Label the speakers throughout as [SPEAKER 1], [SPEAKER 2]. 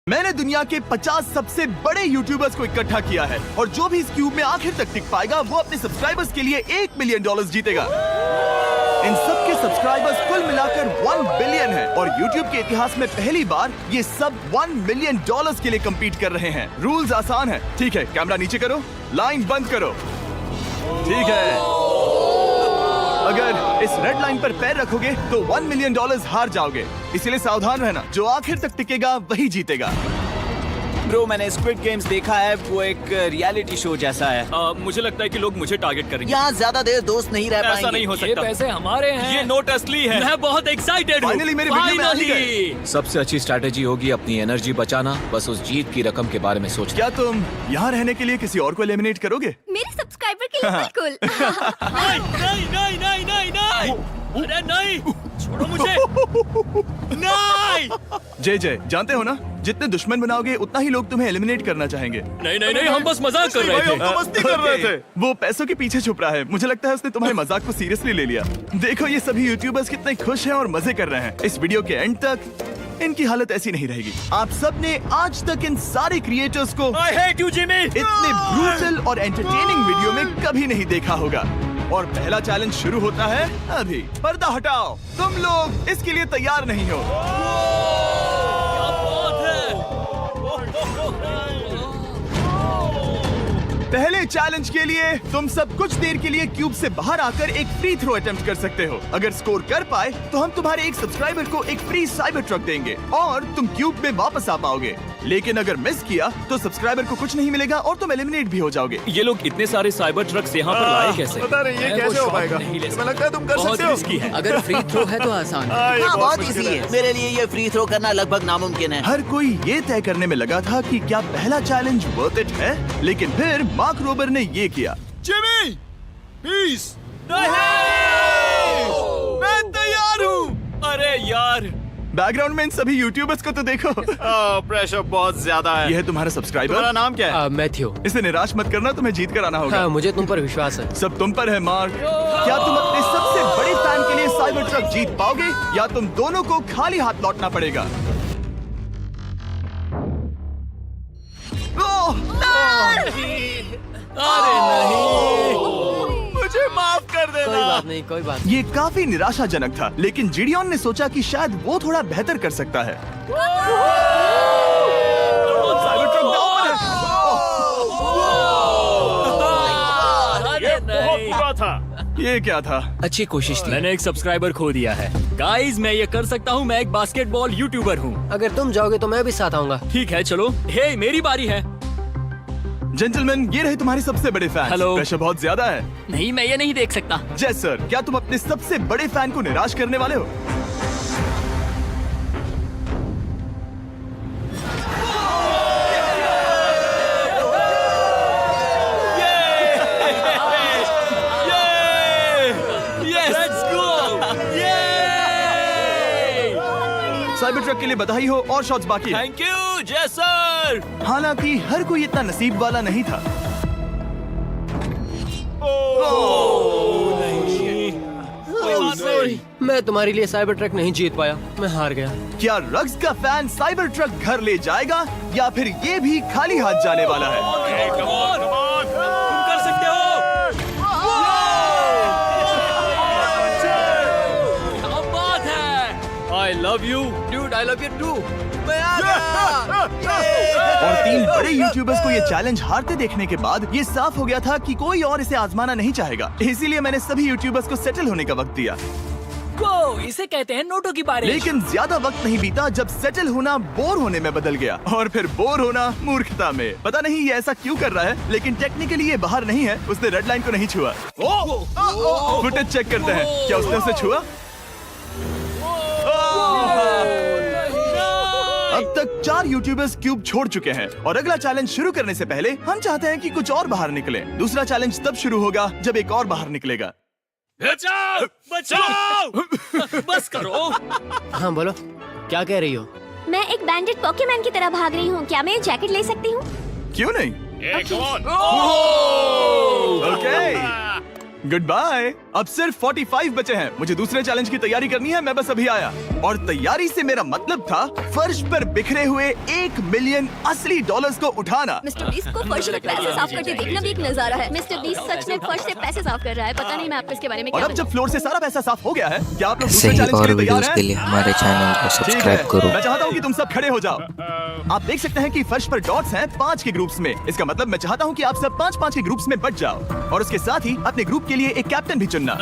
[SPEAKER 1] मैंने दुनिया के 50 सबसे बड़े यूट्यूबर्स को इकट्ठा किया है और जो भी इस क्यूब में आखिर तक टिक पाएगा वो अपने सब्सक्राइबर्स के लिए $1 मिलियन जीतेगा। इन सब के सब्सक्राइबर्स कुल मिलाकर 1 बिलियन है और YouTube के इतिहास में पहली बार ये सब $1 मिलियन के लिए कम्पीट कर रहे हैं। रूल्स आसान है, ठीक है? कैमरा नीचे करो, लाइन बंद करो, ठीक है? अगर इस रेड लाइन पर पैर रखोगे तो $1 मिलियन हार जाओगे, इसलिए सावधान रहना। जो आखिर तक टिकेगा वही जीतेगा।
[SPEAKER 2] ब्रो, मैंने स्क्विड गेम्स देखा है, वो एक रियलिटी शो जैसा है।
[SPEAKER 3] मुझे लगता है कि लोग मुझे टारगेट करेंगे।
[SPEAKER 4] यहाँ ज्यादा देर दोस्त नहीं रह पाएंगे।
[SPEAKER 3] ऐसा नहीं हो
[SPEAKER 5] ये
[SPEAKER 3] सकता।
[SPEAKER 5] पैसे हमारे हैं।
[SPEAKER 3] ये नोट असली है।
[SPEAKER 5] मैं बहुत एक्साइटेड हूँ।
[SPEAKER 1] फाइनली मेरे वीडियो में आ ही गए।
[SPEAKER 6] सबसे अच्छी स्ट्रैटेजी होगी अपनी एनर्जी बचाना, बस उस जीत की रकम के बारे में सोचना।
[SPEAKER 1] क्या तुम यहाँ रहने के लिए किसी और को एलिमिनेट करोगे?
[SPEAKER 7] मेरे सब्सक्राइबर के लिए बिल्कुल।
[SPEAKER 5] नहीं नहीं नहीं नहीं नहीं नहीं, अरे नहीं, छोड़ो मुझे। नहीं
[SPEAKER 1] जय जय, जानते हो ना, जितने दुश्मन बनाओगे उतना ही लोग तुम्हें एलिमिनेट करना चाहेंगे।
[SPEAKER 5] नहीं नहीं नहीं, हम बस मजाक कर रहे थे।
[SPEAKER 1] मस्ती कर रहे थे। वो पैसों के पीछे छुप रहा है। मुझे लगता है उसने तुम्हारे मजाक को सीरियसली ले लिया। देखो ये सभी यूट्यूबर्स कितने खुश हैं और मजे कर रहे हैं। इस वीडियो के एंड तक इनकी हालत ऐसी नहीं रहेगी। आप सब ने आज तक इन सारे क्रिएटर्स को
[SPEAKER 5] I hate you, Jimmy।
[SPEAKER 1] इतने ब्रूटल और एंटरटेनिंग वीडियो में कभी नहीं देखा होगा। और पहला चैलेंज शुरू होता है अभी। पर्दा हटाओ, तुम लोग इसके लिए तैयार नहीं हो।
[SPEAKER 5] क्या बात है।
[SPEAKER 1] पहले चैलेंज के लिए तुम सब कुछ देर के लिए क्यूब से बाहर आकर एक फ्री थ्रो अटेम्प्ट कर सकते हो। अगर स्कोर कर पाए तो हम तुम्हारे एक सब्सक्राइबर को एक फ्री साइबर ट्रक देंगे और तुम क्यूब में वापस आ पाओगे। लेकिन अगर मिस किया तो सब्सक्राइबर को कुछ नहीं मिलेगा और तुम एलिमिनेट भी हो जाओगे।
[SPEAKER 3] ये लोग इतने सारे साइबर ट्रक्स यहाँ पर लाए कैसे?
[SPEAKER 1] पता नहीं ये
[SPEAKER 5] मैं
[SPEAKER 1] कैसे
[SPEAKER 5] वो
[SPEAKER 1] हो
[SPEAKER 5] शॉट
[SPEAKER 1] पाएगा।
[SPEAKER 5] नहीं ले
[SPEAKER 1] तुम्हें लगता है तुम कर
[SPEAKER 3] बहुत
[SPEAKER 1] सकते हो?
[SPEAKER 3] रिस्की है।
[SPEAKER 4] अगर फ्री थ्रो है तो आसान है। हाँ, बहुत इजी है। मेरे लिए ये फ्री थ्रो करना लगभग नामुमकिन है।
[SPEAKER 1] हर कोई ये तय करने में लगा था कि क्या पहला चैलेंज वर्थ इट है, लेकिन फिर मार्क रोबर ने ये किया।
[SPEAKER 3] Jimmy, please.
[SPEAKER 1] मैं तैयार हूँ।
[SPEAKER 3] अरे यार,
[SPEAKER 1] बैकग्राउंड में इन सभी यूट्यूबर्स को तो देखो।
[SPEAKER 2] प्रेशर बहुत ज्यादा है।
[SPEAKER 1] ये है तुम्हारा सब्सक्राइबर।
[SPEAKER 2] तुम्हारा नाम क्या है?
[SPEAKER 5] मैथ्यू।
[SPEAKER 1] इसे निराश मत करना, तुम्हें जीत कर आना होगा।
[SPEAKER 5] हाँ, मुझे तुम पर विश्वास है।
[SPEAKER 1] सब तुम पर है मार्क। क्या तुम अपने सबसे बड़े फैन के लिए साइबर ट्रक जीत पाओगे या तुम दोनों को खाली हाथ लौटना पड़ेगा?
[SPEAKER 5] अरे नहीं,
[SPEAKER 1] मुझे माफ कर
[SPEAKER 5] कोई
[SPEAKER 1] देना।
[SPEAKER 5] बात नहीं, कोई बात
[SPEAKER 1] ये काफी निराशाजनक था, लेकिन जिडियन ने सोचा कि शायद वो थोड़ा बेहतर कर सकता है। साइबर ट्रक दांव पर
[SPEAKER 5] नहीं। अरे नहीं,
[SPEAKER 1] है। ये क्या था?
[SPEAKER 6] अच्छी कोशिश थी।
[SPEAKER 5] मैंने एक सब्सक्राइबर खो दिया है। गाइस, मैं ये कर सकता हूँ। मैं एक बास्केटबॉल यूट्यूबर हूँ।
[SPEAKER 8] अगर तुम जाओगे तो मैं भी साथ आऊंगा।
[SPEAKER 5] ठीक है, चलो। हे, मेरी बारी है।
[SPEAKER 1] जेंटलमैन, ये रहे तुम्हारे सबसे बड़े फैन।
[SPEAKER 5] हेलो।
[SPEAKER 1] प्रेशर बहुत ज्यादा है।
[SPEAKER 5] नहीं, मैं ये नहीं देख सकता।
[SPEAKER 1] जय सर, क्या तुम अपने सबसे बड़े फैन को निराश करने वाले हो? साइबर ट्रक के लिए बधाई हो और शॉट्स बाकी है।
[SPEAKER 3] थैंक यू जय सर।
[SPEAKER 1] हालांकि हर कोई इतना नसीब वाला नहीं था।
[SPEAKER 8] मैं तुम्हारे लिए साइबर ट्रक नहीं जीत पाया, मैं हार गया।
[SPEAKER 1] क्या रग्स का फैन साइबर ट्रक घर ले जाएगा या फिर ये भी खाली हाथ जाने वाला है?
[SPEAKER 3] तुम कर सकते हो।
[SPEAKER 5] क्या बात है। I love you, dude. I love you too. मैं आ गया।
[SPEAKER 1] और 3 बड़े यूट्यूबर्स को ये चैलेंज हारते देखने के बाद ये साफ हो गया था कि कोई और इसे आजमाना नहीं चाहेगा। इसीलिए मैंने सभी यूट्यूबर्स को सेटल होने का वक्त दिया।
[SPEAKER 5] वो इसे कहते हैं नोटों की बारिश।
[SPEAKER 1] लेकिन ज्यादा वक्त नहीं बीता जब सेटल होना बोर होने में बदल गया और फिर बोर होना मूर्खता में। पता नहीं ये ऐसा क्यों कर रहा है, लेकिन टेक्निकली ये बाहर नहीं है। उसने रेड लाइन को नहीं छुआ। फुटेज चेक करते हैं, क्या उसने उसे छुआ? अब तक 4 यूट्यूबर्स क्यूब छोड़ चुके हैं और अगला चैलेंज शुरू करने से पहले हम चाहते हैं कि कुछ और बाहर निकले। दूसरा चैलेंज तब शुरू होगा जब एक और बाहर निकलेगा।
[SPEAKER 5] बचाओ, बचाओ। बस करो।
[SPEAKER 8] हाँ बोलो, क्या कह रही हो?
[SPEAKER 7] मैं एक बैंडेड पॉकीमैन की तरह भाग रही हूँ। क्या मैं ये जैकेट ले सकती हूँ?
[SPEAKER 1] क्यों नहीं? ओके। Good bye. अब सिर्फ 45 बचे हैं। मुझे दूसरे चैलेंज की तैयारी करनी है। मैं बस अभी आया। और तैयारी से मेरा मतलब था फर्श पर बिखरे हुए 1 मिलियन असली डॉलर्स को उठाना।
[SPEAKER 7] मिस्टर बीस्ट को फर्श से पैसे साफ करते देखना भी एक नजारा है। मिस्टर बीस्ट सच में फर्श से पैसे साफ कर रहा है। पता नहीं मैं आपको इसके बारे में
[SPEAKER 1] और
[SPEAKER 7] क्या
[SPEAKER 1] अब जब फ्लोर से सारा पैसा साफ हो गया है, क्या आप लोग
[SPEAKER 9] ऐसे
[SPEAKER 1] दूसरे
[SPEAKER 9] ही
[SPEAKER 1] चैलेंज
[SPEAKER 9] और
[SPEAKER 1] के लिए तैयार
[SPEAKER 9] वीडियोस के लिए
[SPEAKER 1] हैं?
[SPEAKER 9] हमारे चैनल को
[SPEAKER 1] ठीक
[SPEAKER 9] सब्सक्राइब
[SPEAKER 1] है।
[SPEAKER 9] करो।
[SPEAKER 1] मैं चाहता हूँ कि तुम सब खड़े हो जाओ। आप देख सकते हैं कि फर्श पर डॉट्स हैं 5 के ग्रुप्स में। इसका मतलब मैं चाहता हूँ कि आप सब 5-5 के ग्रुप्स में बट जाओ और उसके साथ ही अपने ग्रुप के लिए एक कैप्टन भी चुनना।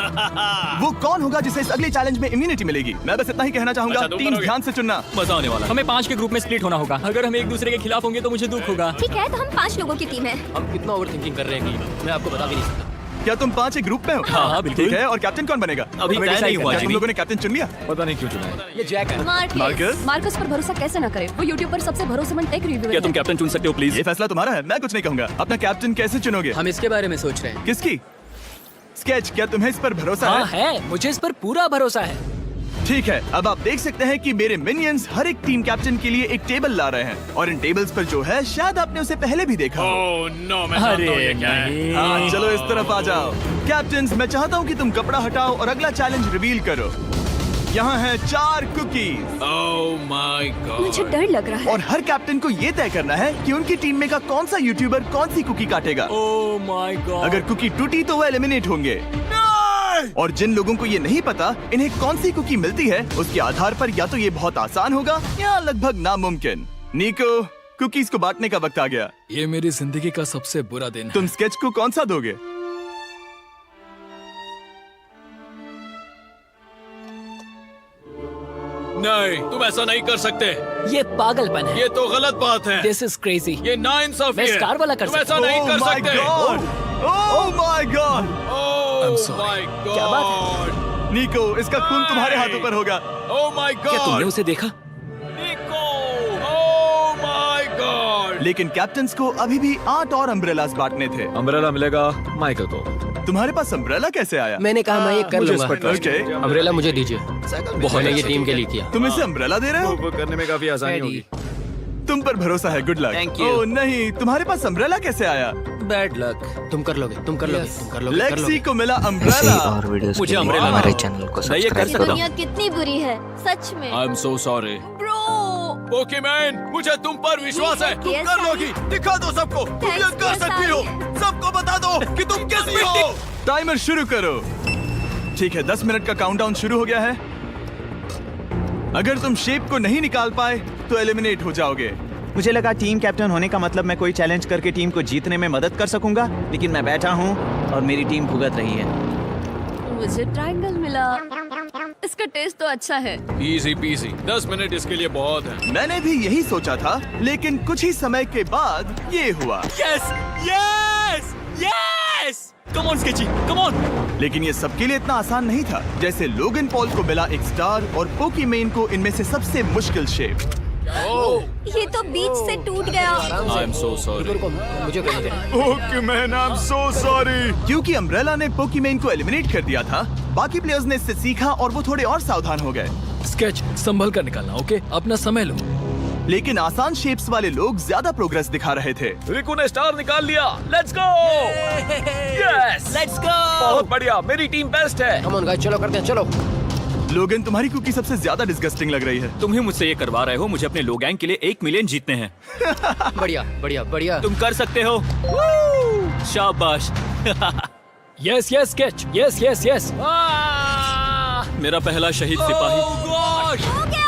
[SPEAKER 1] वो कौन होगा जिसे इस अगले चैलेंज में इम्यूनिटी मिलेगी? मैं बस इतना ही कहना चाहूंगा।
[SPEAKER 3] अच्छा, तुम
[SPEAKER 1] टीम
[SPEAKER 3] करोगे?
[SPEAKER 1] ध्यान से चुनना।
[SPEAKER 3] मजा आने वाला है।
[SPEAKER 5] हमें 5 के ग्रुप में स्प्लिट होना होगा। अगर हम एक दूसरे के खिलाफ होंगे तो मुझे दुख होगा।
[SPEAKER 7] ठीक है, तो हम 5 लोगों की टीम है।
[SPEAKER 8] हम कितना ओवर थिंकिंग कर रहे हैं कि मैं आपको बता भी नहीं सकता।
[SPEAKER 1] क्या तुम 5 एक ग्रुप में हो?
[SPEAKER 3] हाँ, बिल्कुल।
[SPEAKER 1] ठीक है। और कैप्टन कौन बनेगा?
[SPEAKER 3] अभी तय नहीं हुआ
[SPEAKER 1] क्या तुम
[SPEAKER 3] जिमी।
[SPEAKER 1] लोगों ने कैप्टन चुन लिया?
[SPEAKER 6] पता नहीं क्यों चुना है।
[SPEAKER 8] ये जैक है।
[SPEAKER 1] मार्कस?
[SPEAKER 10] मार्कस पर भरोसा कैसे ना करें? वो यूट्यूब पर सबसे भरोसेमंद टेक रिव्यूअर
[SPEAKER 3] क्या तुम
[SPEAKER 10] है।
[SPEAKER 3] कैप्टन चुन सकते हो प्लीज?
[SPEAKER 1] ये फैसला तुम्हारा है। मैं कुछ नहीं कहूंगा। अपना कैप्टन कैसे चुनोगे?
[SPEAKER 8] हम इसके बारे में सोच रहे हैं।
[SPEAKER 1] किसकी? स्केच, क्या तुम्हें इस पर भरोसा
[SPEAKER 5] हाँ
[SPEAKER 1] है?
[SPEAKER 5] है, मुझे इस पर पूरा भरोसा है।
[SPEAKER 1] ठीक है। अब आप देख सकते हैं कि मेरे मिनियंस हर एक टीम कैप्टन के लिए एक टेबल ला रहे हैं और इन टेबल्स पर जो है शायद आपने उसे पहले भी देखा हो।
[SPEAKER 3] नो, मैं
[SPEAKER 5] अरे नहीं।
[SPEAKER 1] हाँ, चलो इस तरफ आ जाओ। कैप्टन्स, मैं चाहता हूँ कि तुम कपड़ा हटाओ और अगला चैलेंज रिवील करो। यहाँ है 4 कुकीज
[SPEAKER 3] ओह माय गॉड।
[SPEAKER 10] मुझे डर लग रहा है।
[SPEAKER 1] और हर कैप्टन को ये तय करना है कि उनकी टीम में का कौन सा यूट्यूबर कौन सी कुकी काटेगा।
[SPEAKER 5] Oh my God.
[SPEAKER 1] अगर कुकी टूटी तो वो एलिमिनेट होंगे और जिन लोगों को ये नहीं पता इन्हें कौन सी कुकी मिलती है उसके आधार पर या तो ये बहुत आसान होगा या लगभग नामुमकिन। निको, कुकीज को बांटने का वक्त आ गया।
[SPEAKER 3] ये मेरी जिंदगी का सबसे बुरा दिन है।
[SPEAKER 1] तुम स्केच को कौन सा दोगे?
[SPEAKER 3] नहीं, तुम ऐसा नहीं कर सकते।
[SPEAKER 5] ये पागलपन है।
[SPEAKER 3] ये तो गलत बात है।
[SPEAKER 5] This is crazy.
[SPEAKER 3] ये नाइंसाफी
[SPEAKER 5] मैं
[SPEAKER 3] है।
[SPEAKER 5] स्टार वाला कर
[SPEAKER 3] तुम ऐसा
[SPEAKER 5] सकता
[SPEAKER 3] नहीं
[SPEAKER 1] Oh
[SPEAKER 3] कर
[SPEAKER 1] my
[SPEAKER 3] सकते।
[SPEAKER 1] God! Oh my God!
[SPEAKER 3] Oh my God.
[SPEAKER 5] क्या बात
[SPEAKER 1] निको, इसका खून तुम्हारे हाथों पर होगा।
[SPEAKER 3] ओह माय
[SPEAKER 6] क्या तुमने
[SPEAKER 3] गॉड।
[SPEAKER 6] उसे देखा?
[SPEAKER 3] Oh my God.
[SPEAKER 1] लेकिन कैप्टन्स को अभी भी 8 और अम्ब्रेलास बांटने थे।
[SPEAKER 6] अम्ब्रेला मिलेगा माइकल को।
[SPEAKER 1] तुम्हारे पास अम्ब्रेला कैसे आया?
[SPEAKER 8] मैंने कहा मैं ये कर
[SPEAKER 6] मुझे
[SPEAKER 8] लूंगा।
[SPEAKER 6] इस पर trust
[SPEAKER 1] ओके।
[SPEAKER 8] अम्ब्रेला मुझे दीजिए। मैंने ये टीम के लिए किया।
[SPEAKER 1] तुम इसे अम्ब्रेला दे रहे हो?
[SPEAKER 6] वो करने में काफी आसानी होगी।
[SPEAKER 1] तुम पर भरोसा है। Good luck.
[SPEAKER 2] Thank you.
[SPEAKER 1] ओह नहीं, तुम्हारे पास अम्ब्रेला कैसे आया?
[SPEAKER 2] Bad luck.
[SPEAKER 8] तुम कर लोगे, तुम कर लोगे, तुम कर लोगे, कर
[SPEAKER 1] लेक्सी
[SPEAKER 8] लोगे।
[SPEAKER 1] को मिला
[SPEAKER 9] ऐसे ही
[SPEAKER 1] अम्ब्रेला।
[SPEAKER 9] और वीडियोस के
[SPEAKER 3] मुझे
[SPEAKER 9] लिए
[SPEAKER 3] umbrella
[SPEAKER 9] हमारे
[SPEAKER 3] दो।
[SPEAKER 9] चैनल को
[SPEAKER 3] मैं ये कर
[SPEAKER 9] सब्सक्राइब
[SPEAKER 7] ये
[SPEAKER 9] करो।
[SPEAKER 7] दुनिया कितनी बुरी है सच में।
[SPEAKER 3] I am so sorry.
[SPEAKER 7] Bro,
[SPEAKER 3] Pokemon, मुझे तुम पर विश्वास है। तुम
[SPEAKER 7] Yes,
[SPEAKER 3] कर
[SPEAKER 7] Sally.
[SPEAKER 3] लोगी। दिखा दो सबको। तुम ये
[SPEAKER 7] Thanks,
[SPEAKER 3] कर
[SPEAKER 7] Sally.
[SPEAKER 3] सकती हो। सबको बता दो कि तुम कैसी हो।
[SPEAKER 1] टाइमर शुरू करो। ठीक है, 10 मिनट का काउंटडाउन शुरू हो गया है। अगर तुम शेप को नहीं निकाल पाए तो एलिमिनेट हो जाओगे।
[SPEAKER 2] मुझे लगा टीम कैप्टन होने का मतलब मैं कोई चैलेंज करके टीम को जीतने में मदद कर सकूंगा, लेकिन मैं बैठा हूँ और मेरी टीम भुगत रही है।
[SPEAKER 10] मुझे ट्रायंगल मिला। इसका टेस्ट तो अच्छा है।
[SPEAKER 3] Easy PC. 10 मिनट इसके लिए बहुत है।
[SPEAKER 1] मैंने भी यही सोचा था, लेकिन कुछ ही समय के बाद ये हुआ।
[SPEAKER 5] Yes yes yes. Come on sketchy, come on.
[SPEAKER 1] लेकिन ये सबके लिए इतना आसान नहीं था। जैसे लोगन पॉल को मिला एक स्टार और पोकीमेन को इनमें से सबसे मुश्किल शेप।
[SPEAKER 7] ये तो बीच से टूट गया।
[SPEAKER 3] आई एम सो सॉरी।
[SPEAKER 8] रुको, मुझे करने दे।
[SPEAKER 1] पोकीमेन, आई एम सो सॉरी। क्योंकि अम्ब्रेला ने पोकीमेन को एलिमिनेट कर दिया था, बाकी प्लेयर्स ने इससे सीखा और वो थोड़े और सावधान हो गए।
[SPEAKER 3] स्केच संभल कर निकालना, ओके? अपना समय लो।
[SPEAKER 1] लेकिन आसान शेप्स वाले लोग ज्यादा प्रोग्रेस दिखा रहे थे।
[SPEAKER 3] रिकू ने स्टार निकाल लिया। Let's go. Yes,
[SPEAKER 5] let's go.
[SPEAKER 3] बहुत बढ़िया। मेरी टीम बेस्ट है।
[SPEAKER 8] कम ऑन गाइस, चलो करते हैं, चलो।
[SPEAKER 1] लोगन, तुम्हारी कुकी सबसे ज्यादा डिस्गस्टिंग लग रही है।
[SPEAKER 3] तुम ही मुझसे ये करवा रहे हो। मुझे अपने लो गैंग के लिए 1 मिलियन जीतने हैं।
[SPEAKER 8] बढ़िया, बढ़िया, बढ़िया।
[SPEAKER 3] तुम कर सकते हो। शाबाश। Yes yes sketch. Yes yes yes. मेरा पहला शहीद सिपाही।
[SPEAKER 7] हो गया,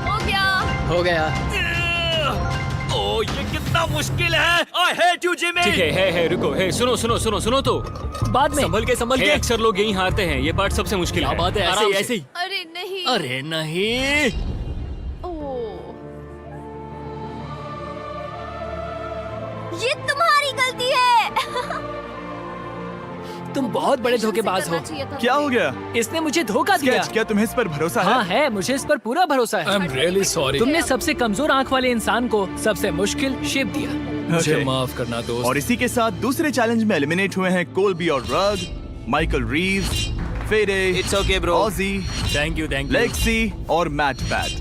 [SPEAKER 7] हो गया।
[SPEAKER 8] हो गया।
[SPEAKER 3] ओ, ये कितना मुश्किल है। I hate you Jimmy. ठीक है, रुको। है, सुनो सुनो सुनो सुनो तो।
[SPEAKER 5] बाद में
[SPEAKER 3] संभल के। अक्सर लोग यही हारते हैं। ये पार्ट सबसे मुश्किल है।
[SPEAKER 5] क्या बात है, ऐसे
[SPEAKER 3] आराम
[SPEAKER 5] ही
[SPEAKER 3] से।
[SPEAKER 5] ऐसे ही।
[SPEAKER 10] अरे नहीं।
[SPEAKER 3] अरे नहीं।
[SPEAKER 10] ओह,
[SPEAKER 7] ये तुम्हारी गलती है।
[SPEAKER 5] तुम बहुत बड़े धोखेबाज हो।
[SPEAKER 10] करना चाहिए था
[SPEAKER 1] क्या हो
[SPEAKER 10] मुझे।
[SPEAKER 1] गया?
[SPEAKER 5] इसने मुझे धोखा दिया।
[SPEAKER 1] स्केच, क्या तुम्हें इस पर भरोसा
[SPEAKER 5] हाँ
[SPEAKER 1] है?
[SPEAKER 5] है, मुझे इस पर पूरा भरोसा है।
[SPEAKER 3] I am really sorry.
[SPEAKER 5] तुमने सबसे कमजोर आंख वाले इंसान को सबसे मुश्किल शेप दिया।
[SPEAKER 3] मुझे
[SPEAKER 1] Okay.
[SPEAKER 3] माफ करना दोस्त।
[SPEAKER 1] और इसी के साथ दूसरे चैलेंज में एलिमिनेट हुए हैं कोलबी और रग, माइकल रीव्स, फेरे,
[SPEAKER 2] It's okay, bro.
[SPEAKER 1] ऑजी,
[SPEAKER 3] थैंक यू।
[SPEAKER 1] लेक्सी और मैट पैट।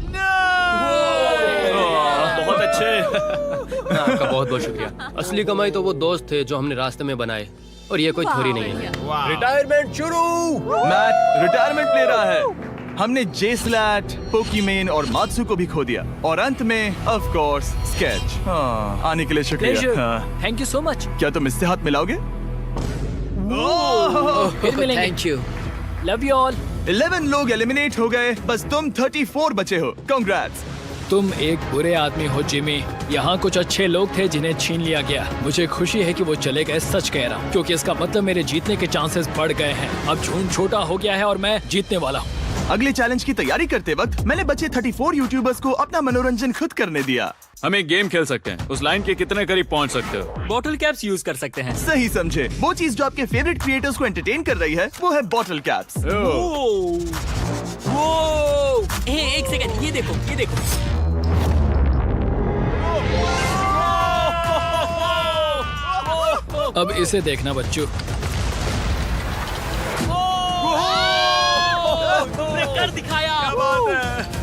[SPEAKER 3] बहुत अच्छे।
[SPEAKER 8] आपका बहुत बहुत शुक्रिया। असली कमाई तो वो दोस्त थे जो हमने रास्ते में बनाए। और ये कोई थोड़ी नहीं है।
[SPEAKER 5] रिटायरमेंट शुरू।
[SPEAKER 1] मैट रिटायरमेंट ले रहा है। हमने जेस्लैट, पोकीमेन और मात्सु को भी खो दिया और अंत में ऑफ कोर्स स्केच। हाँ, आने के लिए शुक्रिया। हाँ।
[SPEAKER 3] Thank you so much.
[SPEAKER 1] क्या तुम इससे हाथ मिलाओगे?
[SPEAKER 3] फिर मिलेंगे।
[SPEAKER 8] Thank you.
[SPEAKER 3] Love you all.
[SPEAKER 1] 11 लोग एलिमिनेट हो गए, बस तुम 34 बचे हो। कांग्रेट्स।
[SPEAKER 3] तुम एक बुरे आदमी हो जिमी। यहाँ कुछ अच्छे लोग थे जिन्हें छीन लिया गया। मुझे खुशी है कि वो चले गए, सच कह रहा हूँ, क्योंकि इसका मतलब मेरे जीतने के चांसेस बढ़ गए हैं। अब झूठ छोटा हो गया है और मैं जीतने वाला हूँ।
[SPEAKER 1] अगले चैलेंज की तैयारी करते वक्त मैंने बचे 34 यूट्यूबर्स को अपना मनोरंजन खुद करने दिया।
[SPEAKER 9] हम एक गेम खेल सकते हैं। उस लाइन के कितने करीब पहुंच सकते हो?
[SPEAKER 3] बॉटल कैप्स यूज कर सकते हैं।
[SPEAKER 1] सही समझे। वो चीज जो आपके फेवरेट क्रिएटर्स को एंटरटेन कर रही है वो है बॉटल कैप्स।
[SPEAKER 3] एक सेकंड, ये देखो, ये देखो। अब इसे देखना बच्चों। कर दिखाया। क्या बात है।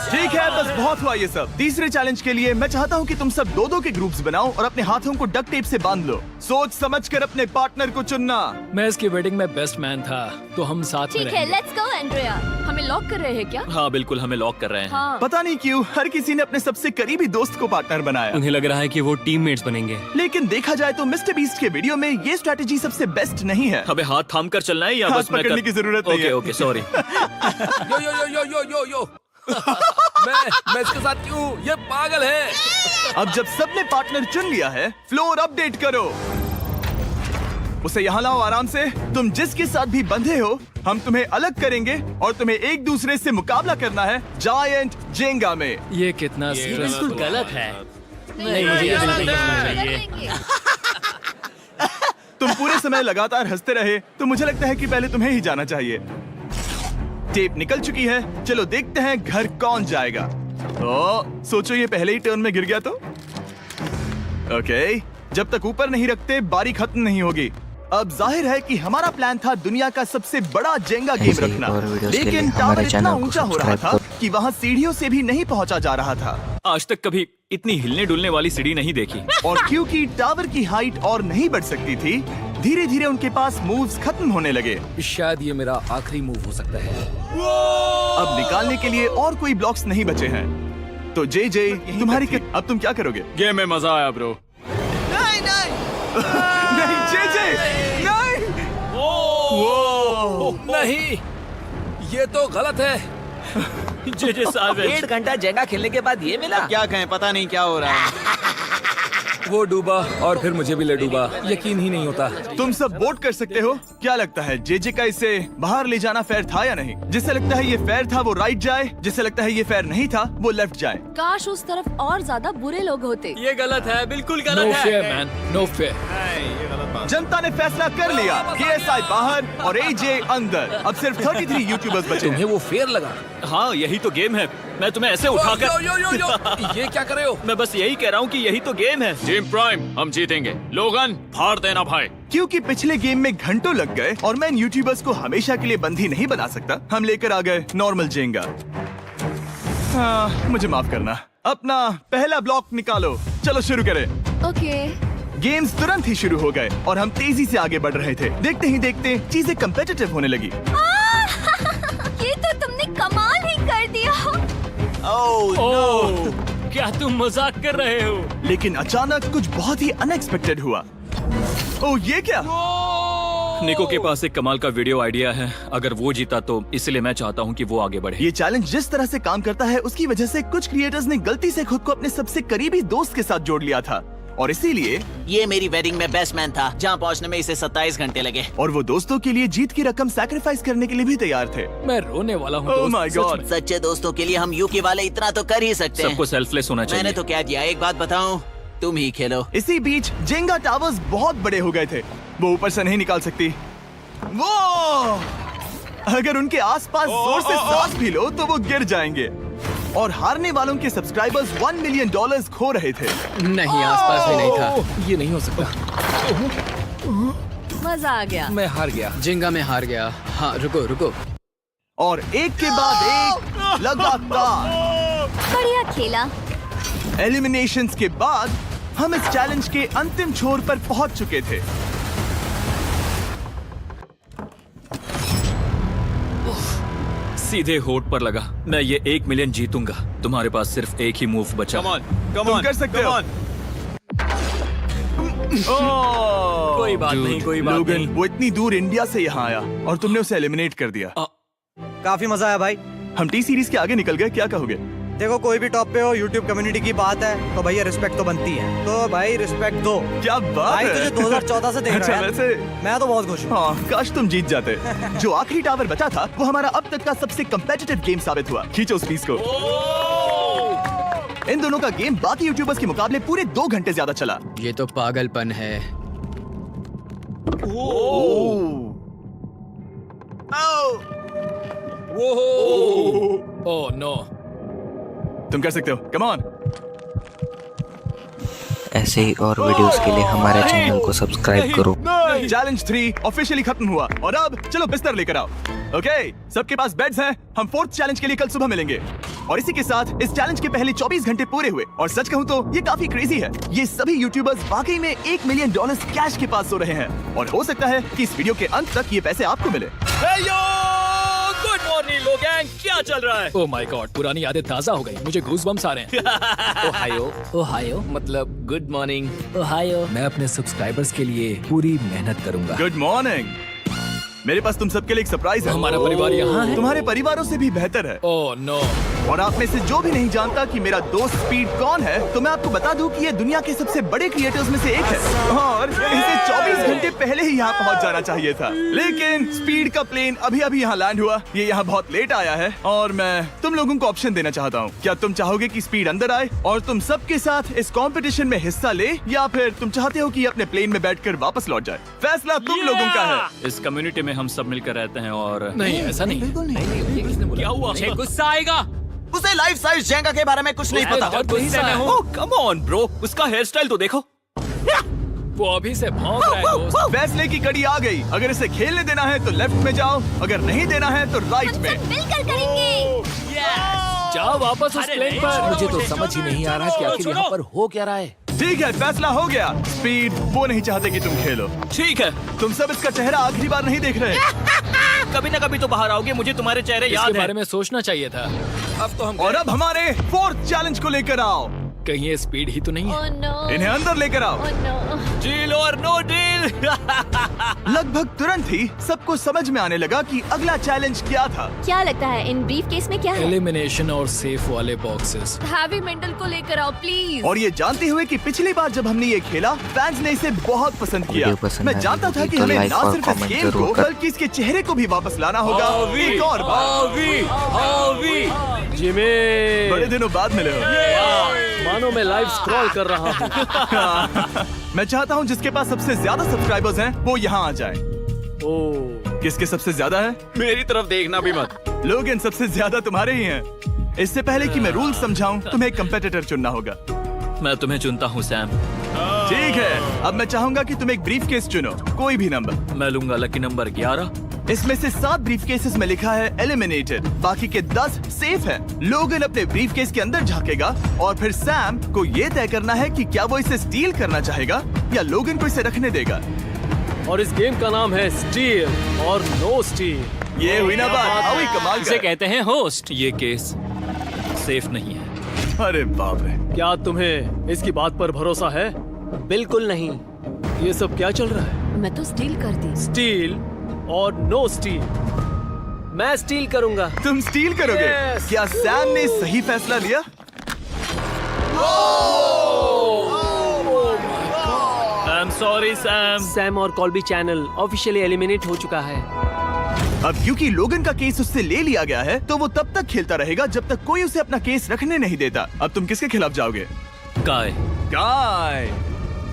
[SPEAKER 1] ठीक है, बस बहुत हुआ ये सब। तीसरे चैलेंज के लिए मैं चाहता हूँ कि तुम सब दो के ग्रुप्स बनाओ और अपने हाथों को डक्ट टेप से बांध लो। सोच समझ कर अपने पार्टनर को चुनना।
[SPEAKER 3] मैं इसकी वेडिंग में बेस्ट मैन था, तो हम साथ में
[SPEAKER 7] ठीक है, लेट्स गो एंड्रिया।
[SPEAKER 10] हमें लॉक कर रहे हैं क्या?
[SPEAKER 3] हाँ बिल्कुल, हमें लॉक कर रहे हैं।
[SPEAKER 10] हाँ।
[SPEAKER 1] पता नहीं क्यों हर किसी ने अपने सबसे करीबी दोस्त को पार्टनर बनाया।
[SPEAKER 3] उन्हें लग रहा है कि वो टीममेट्स बनेंगे।
[SPEAKER 1] लेकिन देखा जाए तो मिस्टर बीस्ट के वीडियो में ये स्ट्रेटेजी सबसे बेस्ट नहीं है।
[SPEAKER 3] हमें हाथ थाम कर चलना है या
[SPEAKER 1] हाथ
[SPEAKER 3] बस मैं
[SPEAKER 1] पकड़ने की जरूरत नहीं है।
[SPEAKER 3] Okay sorry.
[SPEAKER 5] Yo yo yo yo yo yo yo. मैं इसके साथ क्यों? ये पागल है।
[SPEAKER 1] अब जब सबने पार्टनर चुन लिया है, फ्लोर अपडेट करो। उसे यहाँ लाओ आराम से। तुम जिसके साथ भी बंधे हो, हम तुम्हें अलग करेंगे और तुम्हें एक दूसरे से मुकाबला करना है जायंट जेंगा में।
[SPEAKER 3] ये कितना बिल्कुल गलत है।
[SPEAKER 10] नहीं,
[SPEAKER 3] मुझे
[SPEAKER 10] ये
[SPEAKER 3] बिल्कुल
[SPEAKER 10] गलत
[SPEAKER 3] नहीं
[SPEAKER 10] है।
[SPEAKER 3] चाहिए।
[SPEAKER 1] तुम पूरे समय लगातार हंसते रहे, तो मुझे लगता है कि पहले तुम्हें ही जाना चाहिए। टेप निकल चुकी है, चलो देखते हैं घर कौन जाएगा। सोचो ये पहले ही टर्न में गिर गया तो। ओके, जब तक ऊपर नहीं रखते बारी खत्म नहीं होगी। अब जाहिर है कि हमारा प्लान था दुनिया का सबसे बड़ा जेंगा गेम रखना, लेकिन टावर इतना ऊंचा हो रहा था कि वहाँ सीढ़ियों से भी नहीं पहुँचा जा रहा था।
[SPEAKER 3] आज तक कभी इतनी हिलने डुलने वाली सीढ़ी नहीं देखी।
[SPEAKER 1] और क्योंकि टावर की हाइट और नहीं बढ़ सकती थी, धीरे धीरे उनके पास मूव्स खत्म होने लगे।
[SPEAKER 5] शायद ये मेरा आखिरी मूव हो सकता है।
[SPEAKER 1] अब निकालने के लिए और कोई ब्लॉक्स नहीं बचे हैं। तो जे तुम्हारी अब तुम क्या करोगे?
[SPEAKER 9] गेम में मजा आया ब्रो।
[SPEAKER 1] नहीं जे नहीं।
[SPEAKER 5] नहीं, ये तो गलत है।
[SPEAKER 3] जे साहब
[SPEAKER 4] 1.5 घंटा जेंगा खेलने के बाद ये मिला।
[SPEAKER 2] क्या कहें, पता नहीं क्या हो रहा है।
[SPEAKER 5] वो डूबा और फिर मुझे भी ले डूबा। यकीन ही नहीं होता।
[SPEAKER 1] तुम सब वोट कर सकते हो। क्या लगता है जे का इसे बाहर ले जाना फेयर था या नहीं? जिसे लगता है ये फेयर था वो राइट जाए, जिसे लगता है ये फेयर नहीं था वो लेफ्ट जाए।
[SPEAKER 10] काश उस तरफ और ज्यादा बुरे लोग होते।
[SPEAKER 3] ये गलत है, बिल्कुल गलत है। No fair man, no fair.
[SPEAKER 1] जनता ने फैसला कर लिया। KSI बाहर और AJ अंदर। अब सिर्फ 33 यूट्यूबर्स बचे
[SPEAKER 5] तुम्हें
[SPEAKER 1] हैं।
[SPEAKER 5] वो फेयर लगा?
[SPEAKER 3] हाँ यही तो गेम है। मैं तुम्हें ऐसे उठाकर
[SPEAKER 5] यो यो यो यो। ये क्या कर रहे हो?
[SPEAKER 3] मैं बस यही कह रहा हूँ कि यही तो गेम है।
[SPEAKER 9] टीम प्राइम, हम जीतेंगे। लोगन, फाड़ देना भाई।
[SPEAKER 1] क्योंकि पिछले गेम में घंटों लग गए और मैं इन यूट्यूबर्स को हमेशा के लिए बंदी नहीं बना सकता, हम लेकर आ गए नॉर्मल जेंगा। मुझे माफ करना। अपना पहला ब्लॉक निकालो। चलो शुरू करें।
[SPEAKER 10] ओके।
[SPEAKER 1] गेम्स तुरंत ही शुरू हो गए और हम तेजी से आगे बढ़ रहे थे। देखते ही देखते चीजें कम्पिटिटिव होने लगी।
[SPEAKER 7] ये तो तुमने कमाल ही कर दिया।
[SPEAKER 3] ओह, क्या तुम मजाक कर रहे हो?
[SPEAKER 1] लेकिन अचानक कुछ बहुत ही अनएक्सपेक्टेड हुआ। ओह, ये क्या?
[SPEAKER 3] निको के पास एक कमाल का वीडियो आइडिया है। अगर वो जीता तो इसलिए मैं चाहता हूँ कि वो आगे बढ़े।
[SPEAKER 1] ये चैलेंज जिस तरह से काम करता है उसकी वजह से कुछ क्रिएटर्स ने गलती से खुद को अपने सबसे करीबी दोस्त के साथ जोड़ लिया था और इसीलिए
[SPEAKER 4] ये मेरी वेडिंग में बेस्ट मैन था, जहाँ पहुँचने में इसे 27 घंटे लगे।
[SPEAKER 1] और वो दोस्तों के लिए जीत की रकम सैक्रिफाइस करने के लिए भी तैयार थे।
[SPEAKER 3] मैं रोने वाला हूँ।
[SPEAKER 1] Oh my God.
[SPEAKER 4] सच्चे दोस्तों के लिए हम यूके वाले इतना तो कर ही सकते हैं।
[SPEAKER 3] सबको सेल्फलेस होना चाहिए।
[SPEAKER 4] मैंने तो क्या दिया, एक बात बताऊं, तुम ही खेलो।
[SPEAKER 1] इसी बीच जेंगा टावर्स बहुत बड़े हो गए थे, वो ऊपर से नहीं निकाल सकती। वो अगर उनके आसपास जोर से सांस भी लो तो वो गिर जाएंगे। और हारने वालों के सब्सक्राइबर्स $1 मिलियन खो रहे थे।
[SPEAKER 8] नहीं, आसपास भी नहीं था।
[SPEAKER 5] ये नहीं हो सकता।
[SPEAKER 10] मजा आ गया।
[SPEAKER 5] मैं हार गया।
[SPEAKER 8] जेंगा में हार गया। हाँ रुको रुको।
[SPEAKER 1] और एक के बाद एक लगातार
[SPEAKER 7] बढ़िया खेला।
[SPEAKER 1] एलिमिनेशंस के बाद हम इस चैलेंज के अंतिम छोर पर पहुंच चुके थे।
[SPEAKER 6] सीधे होठ पर लगा। मैं ये 1 मिलियन जीतूंगा। तुम्हारे पास सिर्फ एक ही मूव बचा।
[SPEAKER 1] तुम कर सकते हो।
[SPEAKER 3] कोई बात नहीं, कोई बात
[SPEAKER 1] लोगन,
[SPEAKER 3] नहीं।
[SPEAKER 1] वो इतनी दूर इंडिया से यहाँ आया और तुमने उसे एलिमिनेट कर दिया।
[SPEAKER 11] काफी मजा आया भाई।
[SPEAKER 1] हम टी सीरीज के आगे निकल गए, क्या कहोगे?
[SPEAKER 11] देखो कोई भी टॉप पे हो, यूट्यूब कम्युनिटी की बात है तो भैया रिस्पेक्ट तो बनती है। तो भाई रिस्पेक्ट दो।
[SPEAKER 1] क्या बात
[SPEAKER 11] भाई
[SPEAKER 1] है।
[SPEAKER 11] तुझे 2014 से देख
[SPEAKER 1] अच्छा,
[SPEAKER 11] रहा है।
[SPEAKER 1] वैसे
[SPEAKER 11] मैं तो बहुत खुश हूँ।
[SPEAKER 1] हाँ, काश तुम जीत जाते। जो आखिरी टावर बचा था वो हमारा अब तक का सबसे कम्पेटिटिव गेम साबित हुआ। खींचो उस पीस को। इन दोनों का गेम बाकी यूट्यूबर्स के मुकाबले पूरे 2 घंटे ज्यादा चला।
[SPEAKER 8] ये तो पागलपन है।
[SPEAKER 3] Oh no.
[SPEAKER 1] तुम कर सकते हो, कम ऑन।
[SPEAKER 12] ऐसे ही और वीडियोस के लिए हमारे चैनल को सब्सक्राइब करो।
[SPEAKER 1] चैलेंज 3 ऑफिशियली खत्म हुआ और अब चलो बिस्तर लेकर आओ। ओके, सबके पास बेड्स हैं। हम 4th चैलेंज के लिए कल सुबह मिलेंगे। और इसी के साथ इस चैलेंज के पहले 24 घंटे पूरे हुए और सच कहूँ तो ये काफी क्रेजी है। ये सभी यूट्यूबर्स वाकई में $1 मिलियन कैश के पास सो रहे हैं और हो सकता है कि इस वीडियो के अंत तक ये पैसे आपको मिले।
[SPEAKER 3] गुड मॉर्निंग लोगैंग, क्या चल रहा है? ओह माय गॉड, पुरानी यादें ताजा हो गई। मुझे गूज़बम्प्स आ रहे हैं।
[SPEAKER 8] ओहायो।
[SPEAKER 3] ओहायो
[SPEAKER 8] मतलब गुड मॉर्निंग।
[SPEAKER 3] ओहायो।
[SPEAKER 6] मैं अपने सब्सक्राइबर्स के लिए पूरी मेहनत करूंगा।
[SPEAKER 1] Good morning. मेरे पास तुम सबके लिए एक सरप्राइज है।
[SPEAKER 3] हमारा परिवार यहाँ है।
[SPEAKER 1] तुम्हारे परिवारों से भी बेहतर है।
[SPEAKER 3] Oh no.
[SPEAKER 1] और आप में से जो भी नहीं जानता कि मेरा दोस्त स्पीड कौन है, तो मैं आपको बता दूं कि ये दुनिया के सबसे बड़े क्रिएटर्स में से एक है और इसे 24 घंटे पहले ही यहाँ पहुँच जाना चाहिए था। लेकिन स्पीड का प्लेन अभी अभी यहाँ लैंड हुआ। ये यहाँ बहुत लेट आया है और मैं तुम लोगों को ऑप्शन देना चाहता हूँ। क्या तुम चाहोगे कि स्पीड अंदर आए और तुम सबके साथ इस कंपटीशन में हिस्सा ले, या फिर तुम चाहते हो कि ये अपने प्लेन में बैठकर वापस लौट जाए? फैसला तुम लोगों का है।
[SPEAKER 9] इस कम्युनिटी में हम सब मिलकर रहते हैं और
[SPEAKER 3] नहीं, ऐसा नहीं। बिल्कुल नहीं। क्या हुआ?
[SPEAKER 8] मुझे गुस्सा आएगा।
[SPEAKER 4] उसे लाइफ साइज जेंगा के बारे में कुछ नहीं पता।
[SPEAKER 3] बहुत गुस्से में हूँ।
[SPEAKER 6] ओह कम ऑन ब्रो, उसका हेयर स्टाइल तो देखो।
[SPEAKER 3] वो अभी से भौंक रहा है दोस्त।
[SPEAKER 1] फैसले की कड़ी आ गई। अगर इसे खेलने देना है तो लेफ्ट में जाओ, अगर नहीं देना है तो राइट में।
[SPEAKER 7] मिलकर करेंगे।
[SPEAKER 3] जाओ वापस उस प्लेन पर।
[SPEAKER 6] मुझे तो समझ ही नहीं आ रहा कि आखिर यहाँ पर हो क्या रहा है।
[SPEAKER 1] ठीक है, फैसला हो गया। स्पीड वो नहीं चाहते कि तुम खेलो।
[SPEAKER 6] ठीक है,
[SPEAKER 1] तुम सब इसका चेहरा आखिरी बार नहीं देख रहे।
[SPEAKER 6] कभी ना कभी तो बाहर आओगे, मुझे तुम्हारे चेहरे याद
[SPEAKER 3] इसके
[SPEAKER 6] है।
[SPEAKER 3] बारे में सोचना चाहिए था।
[SPEAKER 6] अब तो हम
[SPEAKER 1] और अब हमारे 4th चैलेंज को लेकर आओ।
[SPEAKER 3] कहीं ये स्पीड ही तो नहीं है?
[SPEAKER 7] Oh no.
[SPEAKER 1] इन्हें अंदर लेकर आओ।
[SPEAKER 7] Oh no.
[SPEAKER 6] डील और नो डील।
[SPEAKER 1] लगभग तुरंत ही सबको समझ में आने लगा कि अगला चैलेंज क्या था।
[SPEAKER 7] क्या लगता है इन ब्रीफ केस में क्या है?
[SPEAKER 3] एलिमिनेशन और सेफ वाले बॉक्सेस।
[SPEAKER 10] हैवी मेंटल को लेकर आओ प्लीज।
[SPEAKER 1] और ये जानते हुए कि पिछली बार जब हमने ये खेला फैंस ने इसे बहुत पसंद किया।
[SPEAKER 12] वीडियो पसंद
[SPEAKER 1] मैं
[SPEAKER 12] आई
[SPEAKER 1] जानता था
[SPEAKER 12] होगी
[SPEAKER 1] कि
[SPEAKER 12] तो
[SPEAKER 1] हमें
[SPEAKER 12] लाइक
[SPEAKER 1] ना
[SPEAKER 12] और
[SPEAKER 1] सिर्फ इस
[SPEAKER 12] कमेंट
[SPEAKER 1] गेम
[SPEAKER 12] जरूर
[SPEAKER 1] को
[SPEAKER 12] कर।
[SPEAKER 1] बल्कि इसके चेहरे को भी वापस लाना होगा एक और बार।
[SPEAKER 5] जिमी,
[SPEAKER 1] बड़े दिनों बाद मिले हो।
[SPEAKER 5] मानो मैं लाइव स्क्रॉल कर रहा हूँ।
[SPEAKER 1] मैं चाहता हूँ जिसके पास सबसे ज्यादा सब्सक्राइबर्स हैं वो यहाँ आ जाए।
[SPEAKER 5] ओह,
[SPEAKER 1] किसके सबसे ज्यादा है?
[SPEAKER 9] मेरी तरफ देखना भी मत।
[SPEAKER 1] लोगन सबसे ज्यादा तुम्हारे ही हैं। इससे पहले कि मैं रूल समझाऊं तुम्हें एक कंपेटिटर चुनना होगा।
[SPEAKER 6] मैं तुम्हें चुनता हूँ सैम।
[SPEAKER 1] ठीक है, अब मैं चाहूंगा कि तुम एक ब्रीफ केस चुनो, कोई भी नंबर।
[SPEAKER 6] मैं लूंगा लकी नंबर 11।
[SPEAKER 1] इसमें से 7 ब्रीफ केसेस में लिखा है एलिमिनेटेड, बाकी के 10 सेफ हैं। लोगन अपने ब्रीफ केस के अंदर झांकेगा और फिर सैम को ये तय करना है कि क्या वो इसे स्टील करना चाहेगा या लोगन को इसे रखने देगा।
[SPEAKER 5] और इस गेम का नाम है स्टील और नो स्टील।
[SPEAKER 1] ये हुई ना बात, आओ ही कमाल
[SPEAKER 6] इसे
[SPEAKER 1] का।
[SPEAKER 6] कहते हैं होस्ट। ये केस सेफ नहीं है।
[SPEAKER 1] अरे बाप रे।
[SPEAKER 5] क्या तुम्हें इसकी बात पर भरोसा है?
[SPEAKER 11] बिल्कुल नहीं।
[SPEAKER 5] ये सब क्या चल रहा है?
[SPEAKER 10] मैं तो स्टील कर दी।
[SPEAKER 5] स्टील और नो स्टील। मैं स्टील करूंगा।
[SPEAKER 1] तुम स्टील करोगे?
[SPEAKER 5] Yes.
[SPEAKER 1] क्या सैम ने सही फैसला लिया?
[SPEAKER 6] I am sorry Sam.
[SPEAKER 5] Sam और कॉल्बी चैनल ऑफिशियली एलिमिनेट हो चुका है।
[SPEAKER 1] अब क्योंकि लोगन का केस उससे ले लिया गया है तो वो तब तक खेलता रहेगा जब तक कोई उसे अपना केस रखने नहीं देता। अब तुम किसके खिलाफ जाओगे?
[SPEAKER 6] काय।
[SPEAKER 1] काय।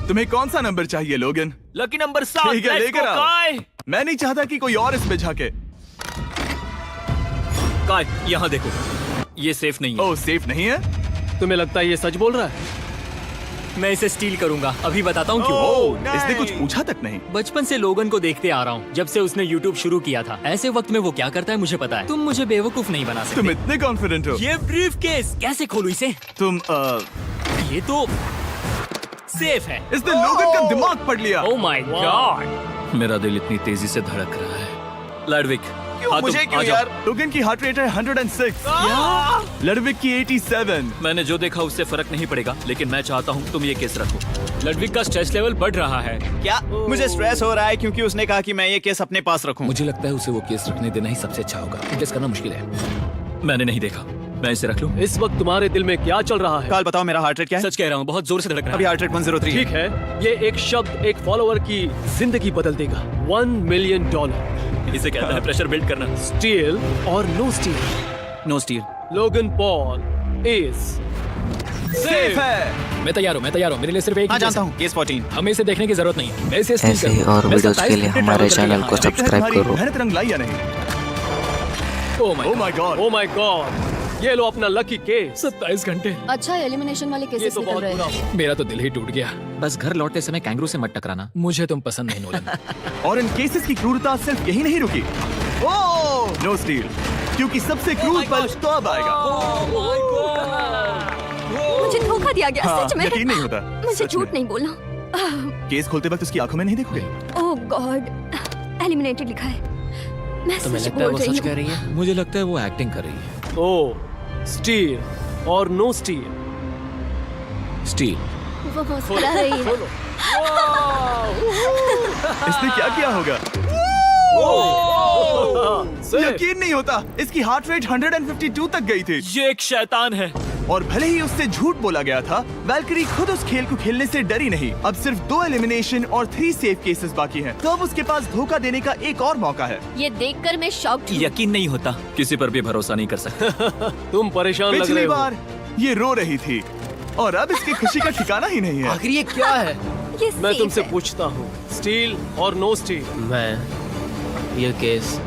[SPEAKER 1] तुम्हें कौन सा नंबर चाहिए लोगन?
[SPEAKER 6] Lucky number 7।
[SPEAKER 1] ठीक है, लेकर आओ।
[SPEAKER 6] काय।
[SPEAKER 1] मैं नहीं चाहता कि कोई और इसमें झांके।
[SPEAKER 6] काय, यहाँ देखो, ये सेफ नहीं है।
[SPEAKER 1] ओह, सेफ नहीं है?
[SPEAKER 5] तुम्हें लगता है ये सच बोल रहा है?
[SPEAKER 8] मैं इसे स्टील करूंगा। अभी बताता हूँ क्यों।
[SPEAKER 1] ओह, इसने कुछ पूछा तक नहीं।
[SPEAKER 8] बचपन से लोगन को देखते आ रहा हूँ, जब से उसने YouTube शुरू किया था। ऐसे वक्त में वो क्या करता है मुझे पता है। तुम मुझे बेवकूफ नहीं बना
[SPEAKER 1] तुम
[SPEAKER 8] सकते।
[SPEAKER 1] इतने कॉन्फिडेंट हो।
[SPEAKER 8] ये ब्रीफकेस कैसे खोलूं इसे?
[SPEAKER 1] तुम
[SPEAKER 8] ये तो सेफ है।
[SPEAKER 1] इसने लोगन का दिमाग पढ़ लिया।
[SPEAKER 8] Oh my God.
[SPEAKER 9] मेरा दिल इतनी तेजी से धड़क रहा है। लडविक,
[SPEAKER 1] मुझे क्यों यार? लोगन की हार्ट रेट है 106। लडविक की 87।
[SPEAKER 9] मैंने जो देखा उससे फर्क नहीं पड़ेगा, लेकिन मैं चाहता हूँ तुम ये केस रखो।
[SPEAKER 3] लडविक का स्ट्रेस लेवल बढ़ रहा है।
[SPEAKER 2] क्या मुझे स्ट्रेस हो रहा है क्योंकि उसने कहा कि मैं ये केस अपने पास रखूं?
[SPEAKER 3] मुझे लगता है उसे वो केस रखने देना ही सबसे अच्छा होगा। गेस करना मुश्किल है।
[SPEAKER 9] मैंने नहीं देखा, मैं इसे रख लूं?
[SPEAKER 3] इस वक्त तुम्हारे दिल में क्या चल रहा है?
[SPEAKER 2] काल बताओ मेरा हार्ट रेट क्या है?
[SPEAKER 3] सच कह रहा हूँ, बहुत जोर से धड़क रहा
[SPEAKER 2] अभी
[SPEAKER 3] है।
[SPEAKER 2] हार्ट रेट 103
[SPEAKER 3] ठीक है, ये एक शब्द एक फॉलोअर की जिंदगी बदल देगा। $1 मिलियन।
[SPEAKER 9] इसे कहता है प्रेशर बिल्ड करना।
[SPEAKER 3] स्टील और no steal.
[SPEAKER 2] No steal.
[SPEAKER 3] Logan Paul is
[SPEAKER 1] safe है।
[SPEAKER 3] मैं तैयार हूँ, मेरे लिए सिर्फ एक
[SPEAKER 2] हाँ
[SPEAKER 3] ही
[SPEAKER 2] जानता
[SPEAKER 3] केस
[SPEAKER 2] हूँ, केस 14।
[SPEAKER 3] है। हमें इसे देखने की जरूरत नहीं है। मैं इसे स्टील
[SPEAKER 12] ऐसे ही
[SPEAKER 3] करूंगा।
[SPEAKER 12] और
[SPEAKER 3] मैं
[SPEAKER 12] वीडियोस
[SPEAKER 3] 27
[SPEAKER 12] के लिए
[SPEAKER 3] घंटे
[SPEAKER 12] हमारे
[SPEAKER 3] travel
[SPEAKER 12] चैनल
[SPEAKER 3] करके
[SPEAKER 12] को
[SPEAKER 3] यहाँ आया।
[SPEAKER 12] सब्सक्राइब
[SPEAKER 1] तुम्हारी
[SPEAKER 12] करो।
[SPEAKER 1] मेहनत रंग लाई या नहीं?
[SPEAKER 3] Oh my
[SPEAKER 1] Oh my God.
[SPEAKER 3] Oh my God। ये लो अपना लकी केस। 27 घंटे।
[SPEAKER 10] अच्छा एलिमिनेशन वाले
[SPEAKER 3] ये
[SPEAKER 10] केसेस
[SPEAKER 3] तो
[SPEAKER 10] निकल
[SPEAKER 3] बहुत
[SPEAKER 10] रहे
[SPEAKER 3] बुरा
[SPEAKER 10] हैं।
[SPEAKER 3] हुआ। मेरा तो दिल ही टूट गया।
[SPEAKER 6] बस घर लौटते समय कैंगरू से मत टकराना।
[SPEAKER 3] मुझे तुम पसंद नहीं नोलन।
[SPEAKER 1] और इन केसेस की क्रूरता सिर्फ यही नहीं रुकी। ओह, नो स्टील, क्योंकि सबसे क्रूर पल तो अब आएगा।
[SPEAKER 7] मुझे धोखा दिया गया
[SPEAKER 1] हाँ,
[SPEAKER 7] सच में।
[SPEAKER 1] यकीन नहीं होता।
[SPEAKER 7] मुझे
[SPEAKER 1] सच
[SPEAKER 7] झूठ
[SPEAKER 1] में।
[SPEAKER 7] नहीं बोलना।
[SPEAKER 1] केस खोलते वक्त उसकी आंखों में नहीं देखोगे?
[SPEAKER 7] ओह गॉड, एलिमिनेटेड लिखा है। मैं
[SPEAKER 8] तुम्हें
[SPEAKER 7] सच
[SPEAKER 8] लगता है
[SPEAKER 7] बोल
[SPEAKER 8] वो
[SPEAKER 7] रही
[SPEAKER 8] सच कह
[SPEAKER 7] हूँ।
[SPEAKER 8] रही है?
[SPEAKER 6] मुझे लगता है वो एक्टिंग कर रही है।
[SPEAKER 3] ओ स्टील और नो स्टील।
[SPEAKER 6] स्टील।
[SPEAKER 7] वो मुस्कुरा रही है।
[SPEAKER 1] इसने क्या किया होगा? यकीन नहीं होता, इसकी हार्ट रेट 152 तक गई थी।
[SPEAKER 9] ये एक शैतान है।
[SPEAKER 1] और भले ही उससे झूठ बोला गया था, वैल्करी खुद उस खेल को खेलने से डरी नहीं। अब सिर्फ 2 एलिमिनेशन और 3 सेफ केसेस बाकी हैं। तो अब उसके पास धोखा देने का एक और मौका है।
[SPEAKER 7] ये देखकर मैं शॉक्ड हूँ।
[SPEAKER 9] यकीन नहीं होता, किसी पर भी भरोसा नहीं कर सकते।
[SPEAKER 3] तुम परेशान लग रहे
[SPEAKER 1] पिछली
[SPEAKER 3] हो।
[SPEAKER 1] बार ये रो रही थी और अब इसकी खुशी का ठिकाना ही नहीं है।
[SPEAKER 3] आखिर ये क्या है?
[SPEAKER 7] ये
[SPEAKER 3] मैं
[SPEAKER 7] safe
[SPEAKER 3] तुमसे
[SPEAKER 7] है।
[SPEAKER 3] पूछता हूँ, स्टील और नो स्टील।
[SPEAKER 8] मैं ये केस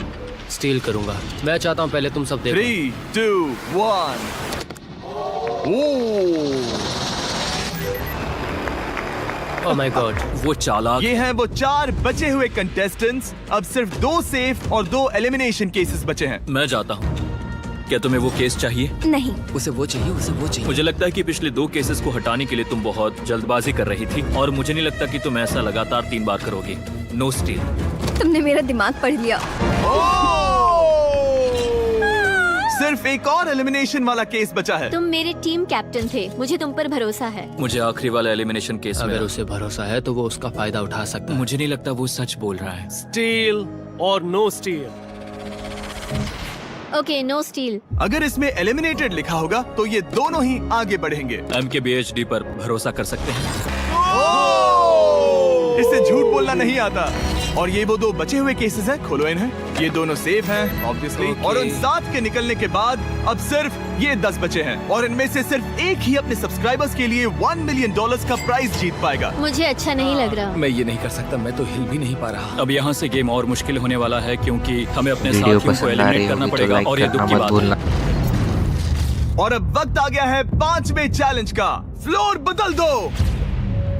[SPEAKER 8] स्टील करूंगा। मैं चाहता हूँ पहले तुम सब देखो।
[SPEAKER 1] 3, 2, 1।
[SPEAKER 8] Oh my God.
[SPEAKER 9] वो चालाक।
[SPEAKER 1] ये हैं वो 4 बचे हुए कंटेस्टेंट्स। अब सिर्फ 2 सेफ और 2 एलिमिनेशन केसेस बचे हैं।
[SPEAKER 9] मैं जाता हूँ। क्या तुम्हें वो केस चाहिए?
[SPEAKER 7] नहीं,
[SPEAKER 8] उसे वो चाहिए, उसे वो चाहिए।
[SPEAKER 9] मुझे लगता है कि पिछले 2 केसेस को हटाने के लिए तुम बहुत जल्दबाजी कर रही थी, और मुझे नहीं लगता कि तुम ऐसा लगातार 3 बार करोगी। No steal.
[SPEAKER 7] तुमने मेरा दिमाग पढ़ लिया।
[SPEAKER 1] सिर्फ एक और एलिमिनेशन वाला केस बचा है।
[SPEAKER 7] तुम मेरे टीम कैप्टन थे, मुझे तुम पर भरोसा है।
[SPEAKER 9] मुझे आखिरी वाला एलिमिनेशन केस में
[SPEAKER 8] अगर उसे भरोसा है तो वो उसका फायदा उठा सकता है।
[SPEAKER 9] मुझे नहीं लगता वो सच बोल रहा है।
[SPEAKER 3] स्टील और no steal.
[SPEAKER 7] Okay, no steal.
[SPEAKER 1] अगर इसमें एलिमिनेटेड लिखा होगा तो ये दोनों ही आगे बढ़ेंगे।
[SPEAKER 9] MKBHD पर भरोसा कर सकते हैं।
[SPEAKER 1] इसे झूठ बोलना नहीं आता। और ये वो 2 बचे हुए केसेस हैं, खोलो इन्हें। ये दोनों सेफ हैं ऑब्वियसली। और उन 7 के निकलने के बाद अब सिर्फ ये 10 बचे हैं, और इनमें से सिर्फ एक ही अपने सब्सक्राइबर्स के लिए $1 मिलियन का प्राइज जीत पाएगा।
[SPEAKER 7] मुझे अच्छा नहीं लग रहा।
[SPEAKER 3] मैं ये नहीं कर सकता, मैं तो हिल भी नहीं पा रहा।
[SPEAKER 9] अब यहाँ से गेम और मुश्किल होने वाला है, क्योंकि हमें अपने
[SPEAKER 12] वीडियो
[SPEAKER 9] साथियों को
[SPEAKER 12] पसंद आ रही
[SPEAKER 9] एलिमिनेट करना
[SPEAKER 12] होगी तो
[SPEAKER 9] पड़ेगा,
[SPEAKER 12] लाइक
[SPEAKER 9] और ये
[SPEAKER 12] करना
[SPEAKER 9] दुख की
[SPEAKER 12] मत
[SPEAKER 9] बात
[SPEAKER 12] भूलना।
[SPEAKER 9] है।
[SPEAKER 1] और अब वक्त आ गया है 5वें चैलेंज का। फ्लोर बदल दो।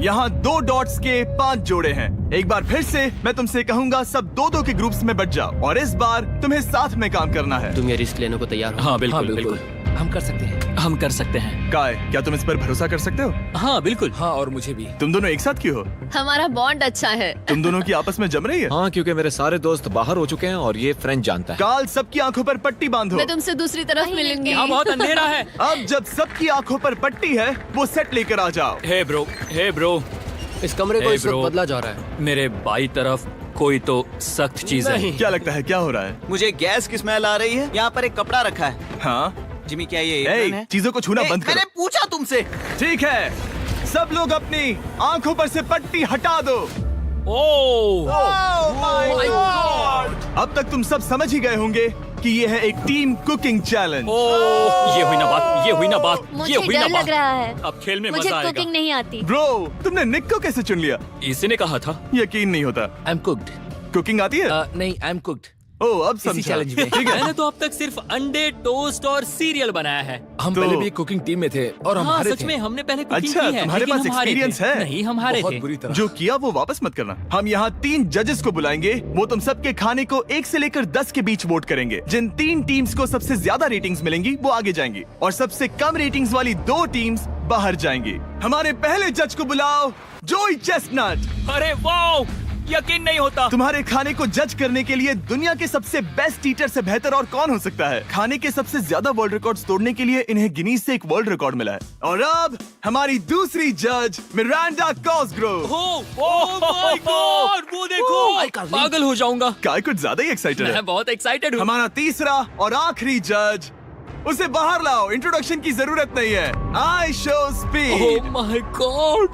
[SPEAKER 1] यहाँ 2 डॉट्स के 5 जोड़े हैं। एक बार फिर से मैं तुमसे कहूंगा, सब 2-2 के ग्रुप्स में बट जाओ, और इस बार तुम्हें साथ में काम करना है।
[SPEAKER 8] तुम ये रिस्क लेने को तैयार हो?
[SPEAKER 9] हाँ बिल्कुल, बिल्कुल।
[SPEAKER 3] हम कर सकते हैं।
[SPEAKER 9] हम कर सकते हैं।
[SPEAKER 1] काय, क्या तुम इस पर भरोसा कर सकते हो?
[SPEAKER 9] हाँ बिल्कुल।
[SPEAKER 3] हाँ, और मुझे भी।
[SPEAKER 1] तुम दोनों एक साथ क्यों हो?
[SPEAKER 10] हमारा बॉन्ड अच्छा है।
[SPEAKER 1] तुम दोनों की आपस में जम रही है?
[SPEAKER 6] हाँ, क्योंकि मेरे सारे दोस्त बाहर हो चुके हैं और ये फ्रेंड जानता है।
[SPEAKER 1] काल, सबकी आंखों पर पट्टी बांधो।
[SPEAKER 10] मैं तुमसे दूसरी तरफ मिलूंगी।
[SPEAKER 9] यहाँ बहुत अंधेरा है।
[SPEAKER 1] अब जब सबकी आंखों पर पट्टी है, वो सेट लेकर आ जाओ।
[SPEAKER 9] हे ब्रो,
[SPEAKER 8] इस कमरे को
[SPEAKER 9] Hey,
[SPEAKER 8] इस वक्त
[SPEAKER 9] bro.
[SPEAKER 8] बदला जा रहा है।
[SPEAKER 9] मेरे बाई तरफ कोई तो सख्त चीज है।
[SPEAKER 1] क्या लगता है क्या हो रहा है?
[SPEAKER 2] मुझे गैस की स्मेल आ रही है। यहाँ पर एक कपड़ा रखा है।
[SPEAKER 1] हाँ,
[SPEAKER 2] जिमी क्या ये
[SPEAKER 1] ए,
[SPEAKER 2] एप्रन है?
[SPEAKER 1] चीजों को छूना बंद
[SPEAKER 2] मैंने
[SPEAKER 1] करो।
[SPEAKER 2] पूछा तुमसे।
[SPEAKER 1] ठीक है, सब लोग अपनी आंखों पर से पट्टी हटा दो।
[SPEAKER 9] ओह
[SPEAKER 1] अब तक तुम सब समझ ही गए होंगे कि ये है एक टीम कुकिंग चैलेंज।
[SPEAKER 9] ये हुई ना बात, ये हुई ना बात, ये
[SPEAKER 7] मुझे
[SPEAKER 9] हुई ना
[SPEAKER 7] डर लग
[SPEAKER 9] बात।
[SPEAKER 7] रहा है।
[SPEAKER 9] अब खेल में
[SPEAKER 7] मुझे
[SPEAKER 9] मजा आएगा।
[SPEAKER 7] कुकिंग नहीं आती।
[SPEAKER 1] ब्रो, तुमने निक को कैसे चुन लिया?
[SPEAKER 9] इसी ने कहा था।
[SPEAKER 1] यकीन नहीं होता।
[SPEAKER 8] I am cooked.
[SPEAKER 1] कुकिंग आती है?
[SPEAKER 8] नहीं, आई एम कुक्ड।
[SPEAKER 1] ओ अब
[SPEAKER 8] इसी
[SPEAKER 1] समझा।
[SPEAKER 8] चैलेंज में
[SPEAKER 1] ठीक है।
[SPEAKER 8] मैंने तो अब तक सिर्फ अंडे, टोस्ट और सीरियल बनाया है।
[SPEAKER 5] हम
[SPEAKER 1] तो-
[SPEAKER 5] पहले भी कुकिंग टीम में थे और हम
[SPEAKER 8] हाँ
[SPEAKER 5] हारे
[SPEAKER 8] सच
[SPEAKER 5] थे।
[SPEAKER 8] में हमने पहले कुकिंग
[SPEAKER 1] अच्छा,
[SPEAKER 8] की है,
[SPEAKER 1] तुम्हारे
[SPEAKER 8] लेकिन
[SPEAKER 1] पास
[SPEAKER 8] हम हारे थे।
[SPEAKER 1] experience है?
[SPEAKER 8] नहीं, हम हारे
[SPEAKER 5] बहुत
[SPEAKER 8] थे।
[SPEAKER 5] बुरी तरह।
[SPEAKER 1] जो किया वो वापस मत करना। हम यहाँ 3 जजेस को बुलाएंगे, वो तुम सबके खाने को 1 से लेकर 10 के बीच वोट करेंगे। जिन 3 टीम्स को सबसे ज्यादा रेटिंग्स मिलेंगी वो आगे जाएंगी और सबसे कम रेटिंग्स वाली 2 टीम्स बाहर जाएंगी। हमारे पहले जज को बुलाओ, जोई चेस्टनट।
[SPEAKER 9] अरे वाह, यकीन नहीं होता।
[SPEAKER 1] तुम्हारे खाने को जज करने के लिए दुनिया के सबसे बेस्ट ईटर से बेहतर और कौन हो सकता है। खाने के सबसे ज्यादा वर्ल्ड रिकॉर्ड्स तोड़ने के लिए इन्हें गिनीज से एक वर्ल्ड रिकॉर्ड मिला है। और अब हमारी दूसरी जज मिरांडा कॉसग्रोव।
[SPEAKER 8] ओह माय गॉड, वो देखो, पागल हो जाऊंगा।
[SPEAKER 1] काय कुछ ज्यादा ही एक्साइटेड है।
[SPEAKER 8] मैं बहुत एक्साइटेड हूँ।
[SPEAKER 1] हमारा तीसरा और आखिरी जज, उसे बाहर लाओ, इंट्रोडक्शन की जरूरत नहीं है। I show speed.
[SPEAKER 8] Oh my God,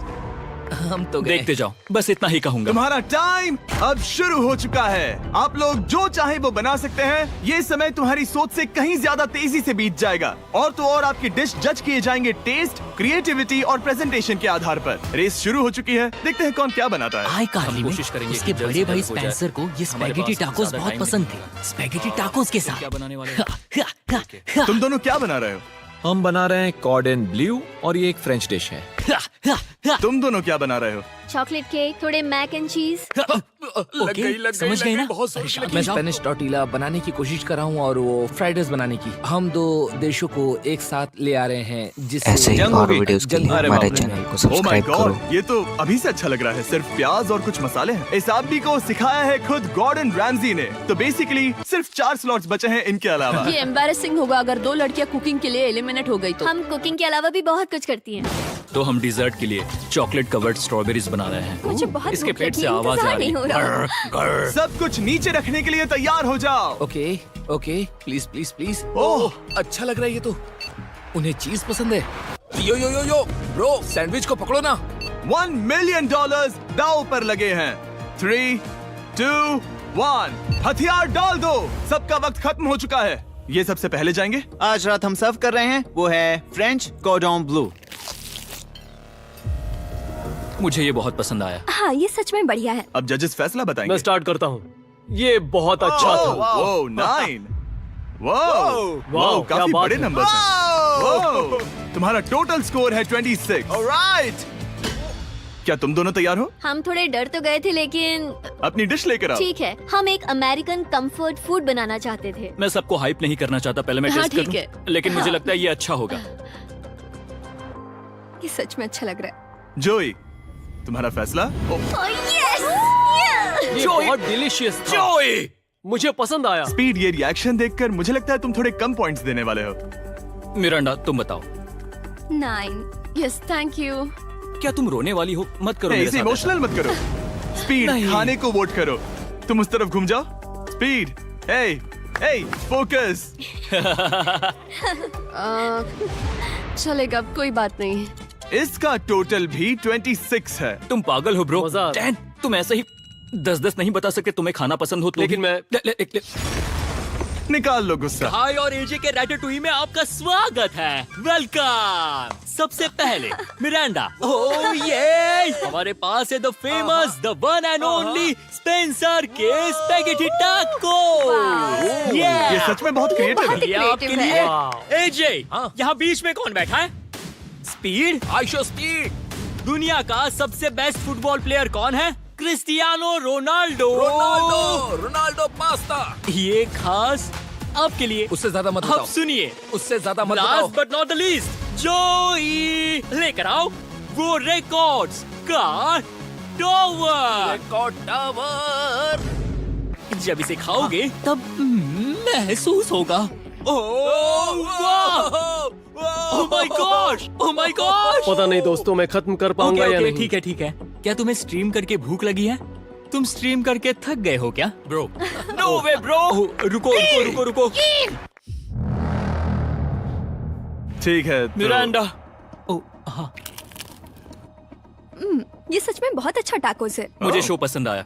[SPEAKER 8] हम तो गए।
[SPEAKER 9] देखते जाओ, बस इतना ही कहूंगा।
[SPEAKER 1] तुम्हारा टाइम अब शुरू हो चुका है। आप लोग जो चाहे वो बना सकते हैं। ये समय तुम्हारी सोच से कहीं ज्यादा तेजी से बीत जाएगा। और तो और आपकी डिश जज किए जाएंगे टेस्ट, क्रिएटिविटी और प्रेजेंटेशन के आधार पर। रेस शुरू हो चुकी है, देखते हैं कौन क्या बनाता है।
[SPEAKER 8] आई कार्ली में
[SPEAKER 9] कोशिश करेंगे
[SPEAKER 8] उसके
[SPEAKER 9] कि जल्द
[SPEAKER 8] बड़े
[SPEAKER 9] से
[SPEAKER 8] भाई
[SPEAKER 9] जल्द हो जाए।
[SPEAKER 8] स्पेंसर को ये
[SPEAKER 9] हमारे
[SPEAKER 8] स्पैगेटी
[SPEAKER 9] पास
[SPEAKER 8] टाकोस
[SPEAKER 9] ज्यादा
[SPEAKER 8] बहुत
[SPEAKER 9] टाइम
[SPEAKER 8] पसंद
[SPEAKER 9] नहीं
[SPEAKER 8] थे। स्पैगेटी टाकोस के साथ
[SPEAKER 9] क्या बनाने वाले
[SPEAKER 1] तुम दोनों क्या बना रहे हो?
[SPEAKER 6] हम बना रहे हैं कॉर्डन ब्लू और ये एक फ्रेंच डिश है।
[SPEAKER 1] तुम दोनों क्या बना रहे हो?
[SPEAKER 7] चॉकलेट केक, थोड़े मैक एंड चीज।
[SPEAKER 8] ओके, समझ गए ना?
[SPEAKER 5] मैं स्पेनिश टॉर्टिला बनाने की कोशिश कर रहा हूँ और वो फ्राइड राइस बनाने की। हम 2 देशों को एक साथ ले आ रहे हैं
[SPEAKER 12] ऐसे ही
[SPEAKER 5] जिससे
[SPEAKER 12] और वीडियोस के लिए
[SPEAKER 1] अरे
[SPEAKER 12] हमारे
[SPEAKER 1] बाप रे।
[SPEAKER 12] चैनल को
[SPEAKER 1] Oh my
[SPEAKER 12] सब्सक्राइब
[SPEAKER 1] God,
[SPEAKER 12] करो।
[SPEAKER 1] ये तो अभी से अच्छा लग रहा है। सिर्फ प्याज और कुछ मसाले हैं। इस आदमी को सिखाया है खुद गॉर्डन रैमजी ने। तो बेसिकली सिर्फ 4 स्लॉट्स बचे हैं इनके अलावा।
[SPEAKER 10] ये एम्बैरेसिंग होगा अगर 2 लड़कियां कुकिंग के लिए एलिमिनेट हो गई तो।
[SPEAKER 7] हम कुकिंग के अलावा भी बहुत कुछ करती हैं।
[SPEAKER 9] तो हम डिजर्ट के लिए चॉकलेट कवर्ड स्ट्रॉबेरीज बना रहे हैं।
[SPEAKER 7] मुझे बहुत
[SPEAKER 9] इसके
[SPEAKER 7] भूख
[SPEAKER 9] पेट से
[SPEAKER 7] लगी,
[SPEAKER 9] आवाज आ
[SPEAKER 7] इंतजार
[SPEAKER 9] रही
[SPEAKER 7] नहीं हो रहा।
[SPEAKER 9] है।
[SPEAKER 1] सब कुछ नीचे रखने के लिए तैयार हो जाओ।
[SPEAKER 5] Okay okay, please please please.
[SPEAKER 1] ओह,
[SPEAKER 5] अच्छा लग रहा है ये तो। उन्हें चीज पसंद है। यो यो यो यो ब्रो, सैंडविच को पकड़ो ना।
[SPEAKER 1] $1 मिलियन दांव पर लगे हैं। 3, 2, 1, हथियार डाल दो। सबका वक्त खत्म हो चुका है। ये सबसे पहले जाएंगे।
[SPEAKER 2] आज रात हम सर्व कर रहे हैं वो है फ्रेंच कॉर्डन ब्लू।
[SPEAKER 9] मुझे ये बहुत पसंद आया।
[SPEAKER 7] हाँ, ये सच में बढ़िया है।
[SPEAKER 1] अब जजेस फैसला बताएंगे।
[SPEAKER 5] मैं स्टार्ट करता हूँ। ये बहुत अच्छा था।
[SPEAKER 1] वो 9। वाओ, काफी बड़े नंबर हैं। तुम्हारा टोटल स्कोर है 26। ऑलराइट, क्या तुम दोनों तैयार हो?
[SPEAKER 7] हम थोड़े डर तो गए थे, लेकिन
[SPEAKER 1] अपनी डिश लेकर आओ।
[SPEAKER 7] ठीक है। हम एक अमेरिकन कंफर्ट फूड बनाना चाहते थे।
[SPEAKER 9] मैं सबको हाइप नहीं करना चाहता, पहले मैं
[SPEAKER 10] हाँ,
[SPEAKER 9] टेस्ट
[SPEAKER 10] ठीक
[SPEAKER 9] करूं, लेकिन मुझे लगता है ये अच्छा होगा।
[SPEAKER 10] ये सच में अच्छा लग रहा है।
[SPEAKER 1] जोई, तुम्हारा फैसला?
[SPEAKER 5] ये बहुत डिलीशियस था। जोई, मुझे पसंद आया।
[SPEAKER 1] स्पीड, ये रिएक्शन देखकर मुझे लगता है तुम थोड़े कम पॉइंट्स देने वाले हो।
[SPEAKER 9] मिरांडा, तुम बताओ।
[SPEAKER 10] 9। Yes, thank you.
[SPEAKER 9] क्या तुम रोने वाली हो? मत करो मेरे
[SPEAKER 1] इसे
[SPEAKER 9] साथ
[SPEAKER 1] इमोशनल मत करो। स्पीड, खाने को वोट करो। तुम उस तरफ घूम जाओ। स्पीड, ए, फोकस।
[SPEAKER 10] चलेगा, कोई बात नहीं।
[SPEAKER 1] इसका टोटल भी 26 है।
[SPEAKER 9] ऐसा। तुम पागल हो ब्रो।
[SPEAKER 5] मजा आ रहा है।
[SPEAKER 9] डैन, तुम ऐसे ही 10-10 नहीं बता सकते। तुम्हें खाना पसंद हो तो
[SPEAKER 5] लेकिन
[SPEAKER 9] भी-
[SPEAKER 5] मैं-
[SPEAKER 1] निकाल लो गुस्सा।
[SPEAKER 8] हाय और एजे के रैटाटूई में आपका स्वागत है। वेलकम। सबसे पहले मिरांडा। ओह ये हमारे पास है the famous, the one and only Spencer के स्पैगेटी टाको।
[SPEAKER 1] ये सच में बहुत क्रिएटिव है।
[SPEAKER 8] ये आपके
[SPEAKER 10] creative
[SPEAKER 8] लिए।
[SPEAKER 5] है।
[SPEAKER 8] एजे, यहाँ बीच में कौन बैठा है? स्पीड।
[SPEAKER 5] I show speed.
[SPEAKER 8] दुनिया का सबसे बेस्ट फुटबॉल प्लेयर कौन है? Cristiano Ronaldo.
[SPEAKER 5] Ronaldo pasta.
[SPEAKER 8] ये खास आपके लिए।
[SPEAKER 5] उससे ज्यादा मत
[SPEAKER 8] अब
[SPEAKER 5] बताओ।
[SPEAKER 8] सुनिए,
[SPEAKER 5] उससे ज्यादा मत बताओ।
[SPEAKER 8] Last but not the least, जोई लेकर आओ वो रिकॉर्ड्स का टॉवर।
[SPEAKER 5] Record tower.
[SPEAKER 8] जब इसे खाओगे तब महसूस होगा। Oh my gosh, oh my gosh.
[SPEAKER 5] पता नहीं दोस्तों, मैं खत्म कर पाऊंगा या नहीं।
[SPEAKER 8] ठीक है ठीक है। क्या तुम्हें स्ट्रीम करके भूख लगी है? तुम स्ट्रीम करके थक गए हो क्या
[SPEAKER 9] ब्रो?
[SPEAKER 8] No way bro. रुको रुको रुको रुको।
[SPEAKER 1] ठीक है तो
[SPEAKER 8] मिरांडा। ओह हाँ,
[SPEAKER 10] ये सच में बहुत अच्छा टाकोस है।
[SPEAKER 9] मुझे शो पसंद आया,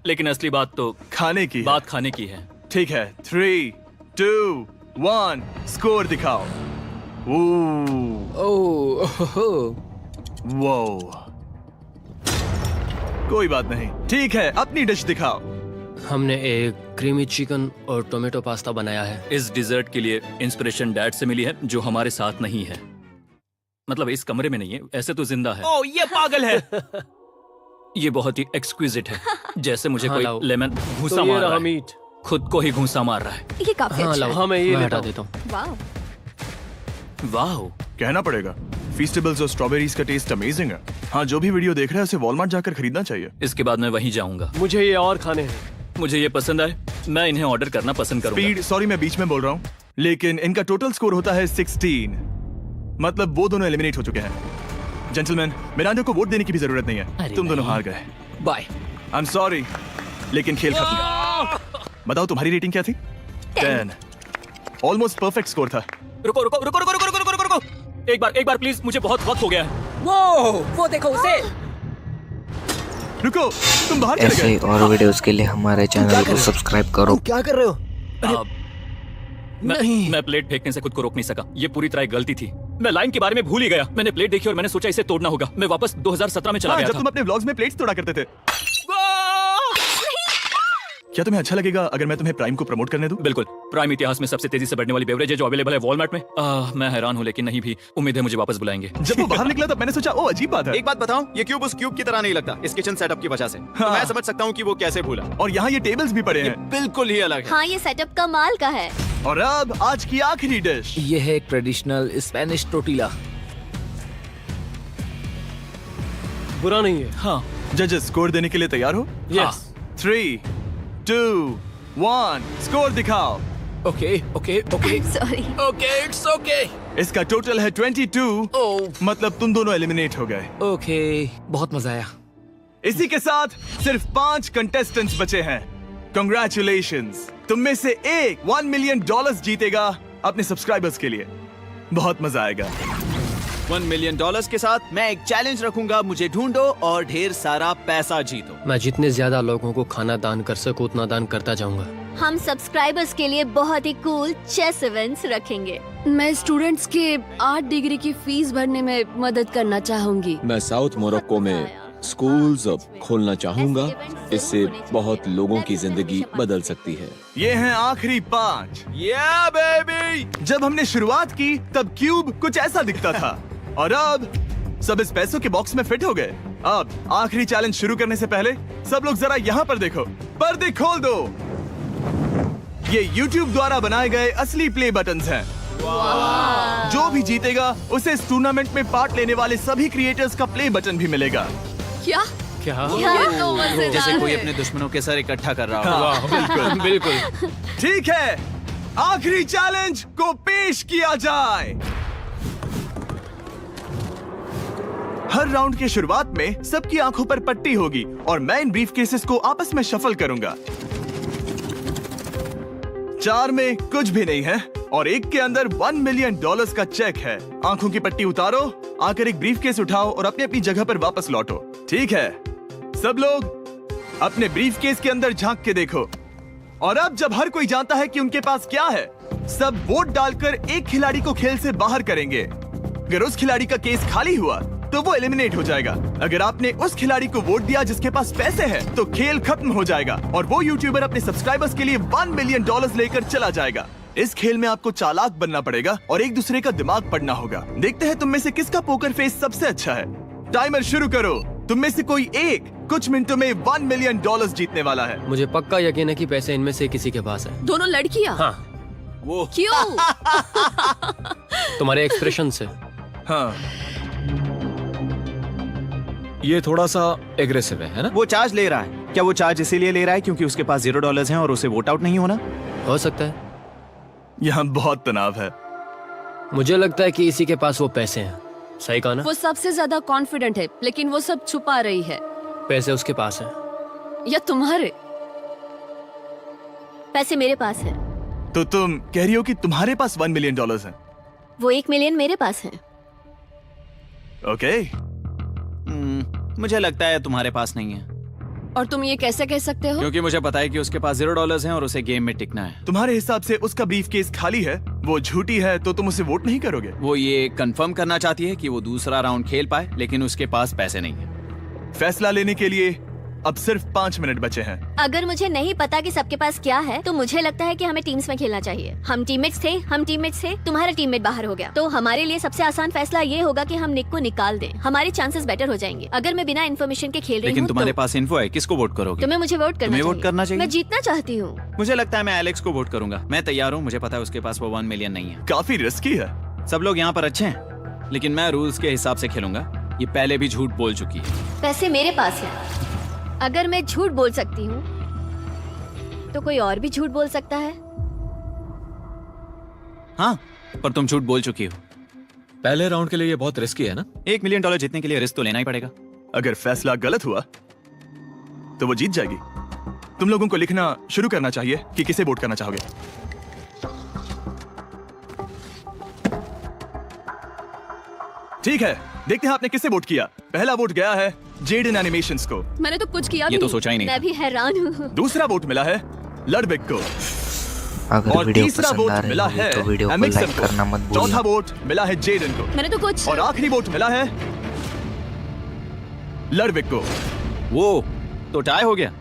[SPEAKER 9] लेकिन असली बात तो
[SPEAKER 1] खाने की है।
[SPEAKER 9] बात खाने की है।
[SPEAKER 1] ठीक है, 3, 2, 1, स्कोर दिखाओ। वो कोई बात नहीं। ठीक है, अपनी डिश दिखाओ।
[SPEAKER 5] हमने एक क्रीमी चिकन और टोमेटो पास्ता बनाया है।
[SPEAKER 9] इस डिजर्ट के लिए इंस्पिरेशन डैड से मिली है, जो हमारे साथ नहीं है। मतलब इस कमरे में नहीं है, ऐसे तो जिंदा है।
[SPEAKER 2] ओह, ये पागल है।
[SPEAKER 9] ये बहुत ही एक्सक्विजिट है, जैसे मुझे
[SPEAKER 5] हाँ,
[SPEAKER 9] कोई
[SPEAKER 5] लाओ।
[SPEAKER 9] लेमन घूंसा
[SPEAKER 5] तो ये
[SPEAKER 9] मार रहा
[SPEAKER 5] रहा
[SPEAKER 9] है।
[SPEAKER 5] मीट।
[SPEAKER 9] खुद को ही घूंसा मार रहा है।
[SPEAKER 7] ये काफी
[SPEAKER 5] हाँ
[SPEAKER 7] अच्छा
[SPEAKER 5] लाओ,
[SPEAKER 7] है।
[SPEAKER 5] हाँ मैं ये हटा देता हूँ।
[SPEAKER 7] वाह।
[SPEAKER 9] वाह,
[SPEAKER 1] कहना पड़ेगा, फीस्टेबल्स और स्ट्रॉबेरीज का टेस्ट अमेजिंग है। हाँ, जो भी वीडियो देख रहा है उसे वॉलमार्ट जाकर खरीदना चाहिए।
[SPEAKER 9] इसके बाद मैं वहीं जाऊंगा।
[SPEAKER 5] मुझे ये और खाने हैं।
[SPEAKER 9] मुझे ये पसंद आए, मैं इन्हें ऑर्डर करना पसंद करूंगा।
[SPEAKER 1] स्पीड, सॉरी मैं बीच में बोल रहा हूँ, लेकिन इनका टोटल स्कोर होता है 16। मतलब वो दोनों एलिमिनेट हो चुके हैं। जेंटलमैन, मिरांडा को वोट देने की भी जरूरत नहीं है, तुम दोनों हार गए।
[SPEAKER 8] बाय।
[SPEAKER 1] आई एम सॉरी, लेकिन खेल खत्म। बताओ तुम्हारी रेटिंग क्या थी? 10। ऑलमोस्ट परफेक्ट स्कोर था।
[SPEAKER 9] रुको रुको रुको रुको रुको रुको रुको रुको, एक बार प्लीज, मुझे बहुत वक्त हो गया है।
[SPEAKER 8] वो देखो उसे।
[SPEAKER 1] रुको, तुम बाहर चले
[SPEAKER 12] ऐसे
[SPEAKER 1] गए।
[SPEAKER 12] ही और वीडियोस के लिए हमारे चैनल को सब्सक्राइब करो।
[SPEAKER 4] क्या कर रहे हो?
[SPEAKER 9] मैं प्लेट फेंकने से खुद को रोक नहीं सका। ये पूरी तरह गलती थी। मैं लाइन के बारे में भूल ही गया। मैंने प्लेट देखी और मैंने सोचा इसे तोड़ना होगा। मैं वापस 2017 में चला
[SPEAKER 1] हाँ,
[SPEAKER 9] गया
[SPEAKER 1] जब
[SPEAKER 9] था।
[SPEAKER 1] तुम अपने व्लॉग्स में प्लेट्स तोड़ा करते थे। क्या तुम्हें अच्छा लगेगा अगर मैं तुम्हें प्राइम को प्रमोट करने दूं?
[SPEAKER 9] बिल्कुल। प्राइम इतिहास में सबसे तेजी से बढ़ने वाली बेवरेज है जो अवेलेबल है वॉलमार्ट में। मैं हैरान हूँ, लेकिन नहीं भी। उम्मीद है मुझे वापस बुलाएंगे।
[SPEAKER 1] जब वो बाहर निकला तब मैंने सोचा, ओ अजीब बात है।
[SPEAKER 2] एक बात बताऊं, ये क्यूब उस क्यूब की तरह नहीं लगता इस किचन सेटअप की वजह से। तो मैं समझ सकता हूँ कि वो कैसे भूला।
[SPEAKER 1] और यहाँ ये टेबल्स भी पड़े हैं।
[SPEAKER 2] बिल्कुल ही अलग है।
[SPEAKER 7] हाँ, ये सेटअप कमाल का है।
[SPEAKER 1] और अब आज की आखिरी डिश।
[SPEAKER 8] ये है एक ट्रेडिशनल स्पेनिश टोटीला।
[SPEAKER 5] बुरा नहीं है।
[SPEAKER 9] हाँ,
[SPEAKER 1] जजेस स्कोर देने के लिए तैयार हो?
[SPEAKER 5] यस।
[SPEAKER 1] 3, 2, 1, स्कोर दिखाओ।
[SPEAKER 8] Okay okay okay
[SPEAKER 7] sorry.
[SPEAKER 8] Okay, it's okay.
[SPEAKER 1] इसका टोटल है 22। मतलब तुम दोनों एलिमिनेट हो गए।
[SPEAKER 8] ओके, बहुत मजा आया।
[SPEAKER 1] इसी के साथ सिर्फ 5 कंटेस्टेंट्स बचे हैं। कंग्रेचुलेशंस, तुम में से एक $1 मिलियन जीतेगा अपने सब्सक्राइबर्स के लिए। बहुत मजा आएगा।
[SPEAKER 2] $1 मिलियन के साथ मैं एक चैलेंज रखूंगा, मुझे ढूंढो और ढेर सारा पैसा जीतो।
[SPEAKER 5] मैं जितने ज्यादा लोगों को खाना दान कर सकूं उतना दान करता जाऊंगा।
[SPEAKER 7] हम सब्सक्राइबर्स के लिए बहुत ही कूल चेस इवेंट्स रखेंगे।
[SPEAKER 10] मैं स्टूडेंट्स के 8 डिग्री की फीस भरने में मदद करना चाहूंगी।
[SPEAKER 13] मैं साउथ मोरक्को में स्कूल्स खोलना चाहूंगा। इससे बहुत लोगों की जिंदगी बदल सकती है।
[SPEAKER 1] ये हैं आखिरी 5।
[SPEAKER 2] या बेबी।
[SPEAKER 1] जब हमने शुरुआत की तब क्यूब कुछ ऐसा दिखता था और अब सब इस पैसों के बॉक्स में फिट हो गए। अब आखिरी चैलेंज शुरू करने से पहले सब लोग जरा यहाँ पर देखो। पर्दे खोल दो। ये YouTube द्वारा बनाए गए असली प्ले बटन्स हैं। जो भी जीतेगा उसे इस टूर्नामेंट में पार्ट लेने वाले सभी क्रिएटर्स का प्ले बटन भी मिलेगा।
[SPEAKER 10] क्या?
[SPEAKER 5] क्या?
[SPEAKER 10] ये तो मजेदार
[SPEAKER 2] जैसे कोई
[SPEAKER 10] है।
[SPEAKER 2] अपने दुश्मनों के सर इकट्ठा कर रहा हो।
[SPEAKER 1] हाँ,
[SPEAKER 5] बिल्कुल।
[SPEAKER 1] ठीक है, आखिरी चैलेंज को पेश किया जाए। हर राउंड के शुरुआत में सबकी आंखों पर पट्टी होगी और मैं इन ब्रीफ केसेस को आपस में शफल करूंगा। 4 में कुछ भी नहीं है और एक के अंदर $1 मिलियन का चेक है। आंखों की पट्टी उतारो, आकर एक ब्रीफ केस उठाओ और अपनी अपनी जगह पर वापस लौटो। ठीक है, सब लोग अपने ब्रीफ केस के अंदर झांक के देखो। और अब जब हर कोई जानता है कि उनके पास क्या है, सब वोट डालकर एक खिलाड़ी को खेल से बाहर करेंगे। अगर उस खिलाड़ी का केस खाली हुआ तो वो एलिमिनेट हो जाएगा। अगर आपने उस खिलाड़ी को वोट दिया जिसके पास पैसे हैं, तो खेल खत्म हो जाएगा और वो यूट्यूबर अपने सब्सक्राइबर्स के लिए $1 मिलियन लेकर चला जाएगा। इस खेल में आपको चालाक बनना पड़ेगा और एक दूसरे का दिमाग पढ़ना होगा। देखते हैं तुम में से किसका पोकर फेस सबसे अच्छा है। टाइमर शुरू करो। तुम में से कोई एक कुछ मिनटों में $1 मिलियन जीतने वाला है।
[SPEAKER 5] मुझे पक्का यकीन है कि पैसे इनमें से किसी के पास है।
[SPEAKER 10] दोनों लड़कियाँ?
[SPEAKER 5] हाँ।
[SPEAKER 1] वो
[SPEAKER 10] क्यों?
[SPEAKER 5] तुम्हारे एक्सप्रेशन से।
[SPEAKER 1] हाँ,
[SPEAKER 6] ये थोड़ा सा एग्रेसिव है ना?
[SPEAKER 2] वो चार्ज ले रहा है। क्या वो चार्ज इसीलिए ले रहा है क्योंकि उसके पास $0 हैं और उसे वोट आउट नहीं होना?
[SPEAKER 5] हो सकता है।
[SPEAKER 1] यहाँ बहुत तनाव है।
[SPEAKER 5] मुझे लगता है कि इसी के पास वो पैसे हैं। सही कहा ना?
[SPEAKER 10] वो सबसे ज्यादा कॉन्फिडेंट है, लेकिन वो सब छुपा रही है।
[SPEAKER 5] पैसे उसके पास हैं।
[SPEAKER 10] या तुम्हारे?
[SPEAKER 7] पैसे मेरे पास है।
[SPEAKER 1] तो तुम कह रही हो कि तुम्हारे पास $1 मिलियन है?
[SPEAKER 7] वो 1 मिलियन मेरे पास है।
[SPEAKER 1] ओके।
[SPEAKER 2] मुझे लगता है तुम्हारे पास नहीं है।
[SPEAKER 10] और तुम ये कैसे कह सकते हो?
[SPEAKER 2] क्योंकि मुझे पता है कि उसके पास $0 हैं और उसे गेम में टिकना है।
[SPEAKER 1] तुम्हारे हिसाब से उसका ब्रीफ केस खाली है, वो झूठी है, तो तुम उसे वोट नहीं करोगे?
[SPEAKER 2] वो ये कंफर्म करना चाहती है कि वो दूसरा राउंड खेल पाए, लेकिन उसके पास पैसे नहीं है।
[SPEAKER 1] फैसला लेने के लिए अब सिर्फ 5 मिनट बचे हैं।
[SPEAKER 7] अगर मुझे नहीं पता कि सबके पास क्या है तो मुझे लगता है कि हमें टीम्स में खेलना चाहिए। हम टीममेट्स थे, तुम्हारा टीममेट बाहर हो गया, तो हमारे लिए सबसे आसान फैसला ये होगा कि हम निक को निकाल दें। हमारे चांसेस बेटर हो जाएंगे। अगर मैं बिना इन्फॉर्मेशन के खेल रही हूँ
[SPEAKER 2] लेकिन तुम्हारे पास इन्फो है, किसको वोट करोगे?
[SPEAKER 7] तुम्हें मुझे वोट
[SPEAKER 2] तुम्हें वोट करना चाहिए।
[SPEAKER 7] मैं जीतना चाहती हूँ।
[SPEAKER 2] मुझे लगता है मैं एलेक्स को वोट करूंगा। मैं तैयार हूँ। मुझे पता है उसके पास वो 1 मिलियन नहीं है।
[SPEAKER 1] काफी रिस्की है।
[SPEAKER 2] सब लोग यहाँ पर अच्छे हैं, लेकिन मैं रूल्स के हिसाब से खेलूंगा। ये पहले भी झूठ बोल चुकी है।
[SPEAKER 7] पैसे मेरे पास है। अगर मैं झूठ बोल सकती हूँ तो कोई और भी झूठ बोल सकता है।
[SPEAKER 2] हाँ, पर तुम झूठ बोल चुकी हो।
[SPEAKER 6] पहले राउंड के लिए ये बहुत रिस्की है ना?
[SPEAKER 2] $1 मिलियन जीतने के लिए रिस्क तो लेना ही पड़ेगा।
[SPEAKER 1] अगर फैसला गलत हुआ तो वो जीत जाएगी। तुम लोगों को लिखना शुरू करना चाहिए कि किसे वोट करना चाहोगे। ठीक है, देखते हैं आपने किसे वोट किया। पहला वोट गया है जेडन एनिमेशंस को।
[SPEAKER 10] मैंने तो कुछ किया
[SPEAKER 2] ये तो सोचा ही नहीं।
[SPEAKER 7] मैं भी हैरान हूँ।
[SPEAKER 1] दूसरा वोट मिला है लडविक को।
[SPEAKER 12] अगर
[SPEAKER 1] और
[SPEAKER 12] वीडियो
[SPEAKER 1] तीसरा
[SPEAKER 12] पसंद
[SPEAKER 1] वोट
[SPEAKER 12] आ रही
[SPEAKER 1] मिला
[SPEAKER 12] होगी
[SPEAKER 1] है
[SPEAKER 12] तो वीडियो को
[SPEAKER 1] एमिक्सन
[SPEAKER 12] लाइक करना मत
[SPEAKER 1] को। चौथा
[SPEAKER 12] भूलना।
[SPEAKER 1] वोट मिला है जेडन को।
[SPEAKER 10] मैंने तो कुछ
[SPEAKER 1] और आखिरी वोट मिला है लडविक को।
[SPEAKER 2] वो तो टाई हो गया।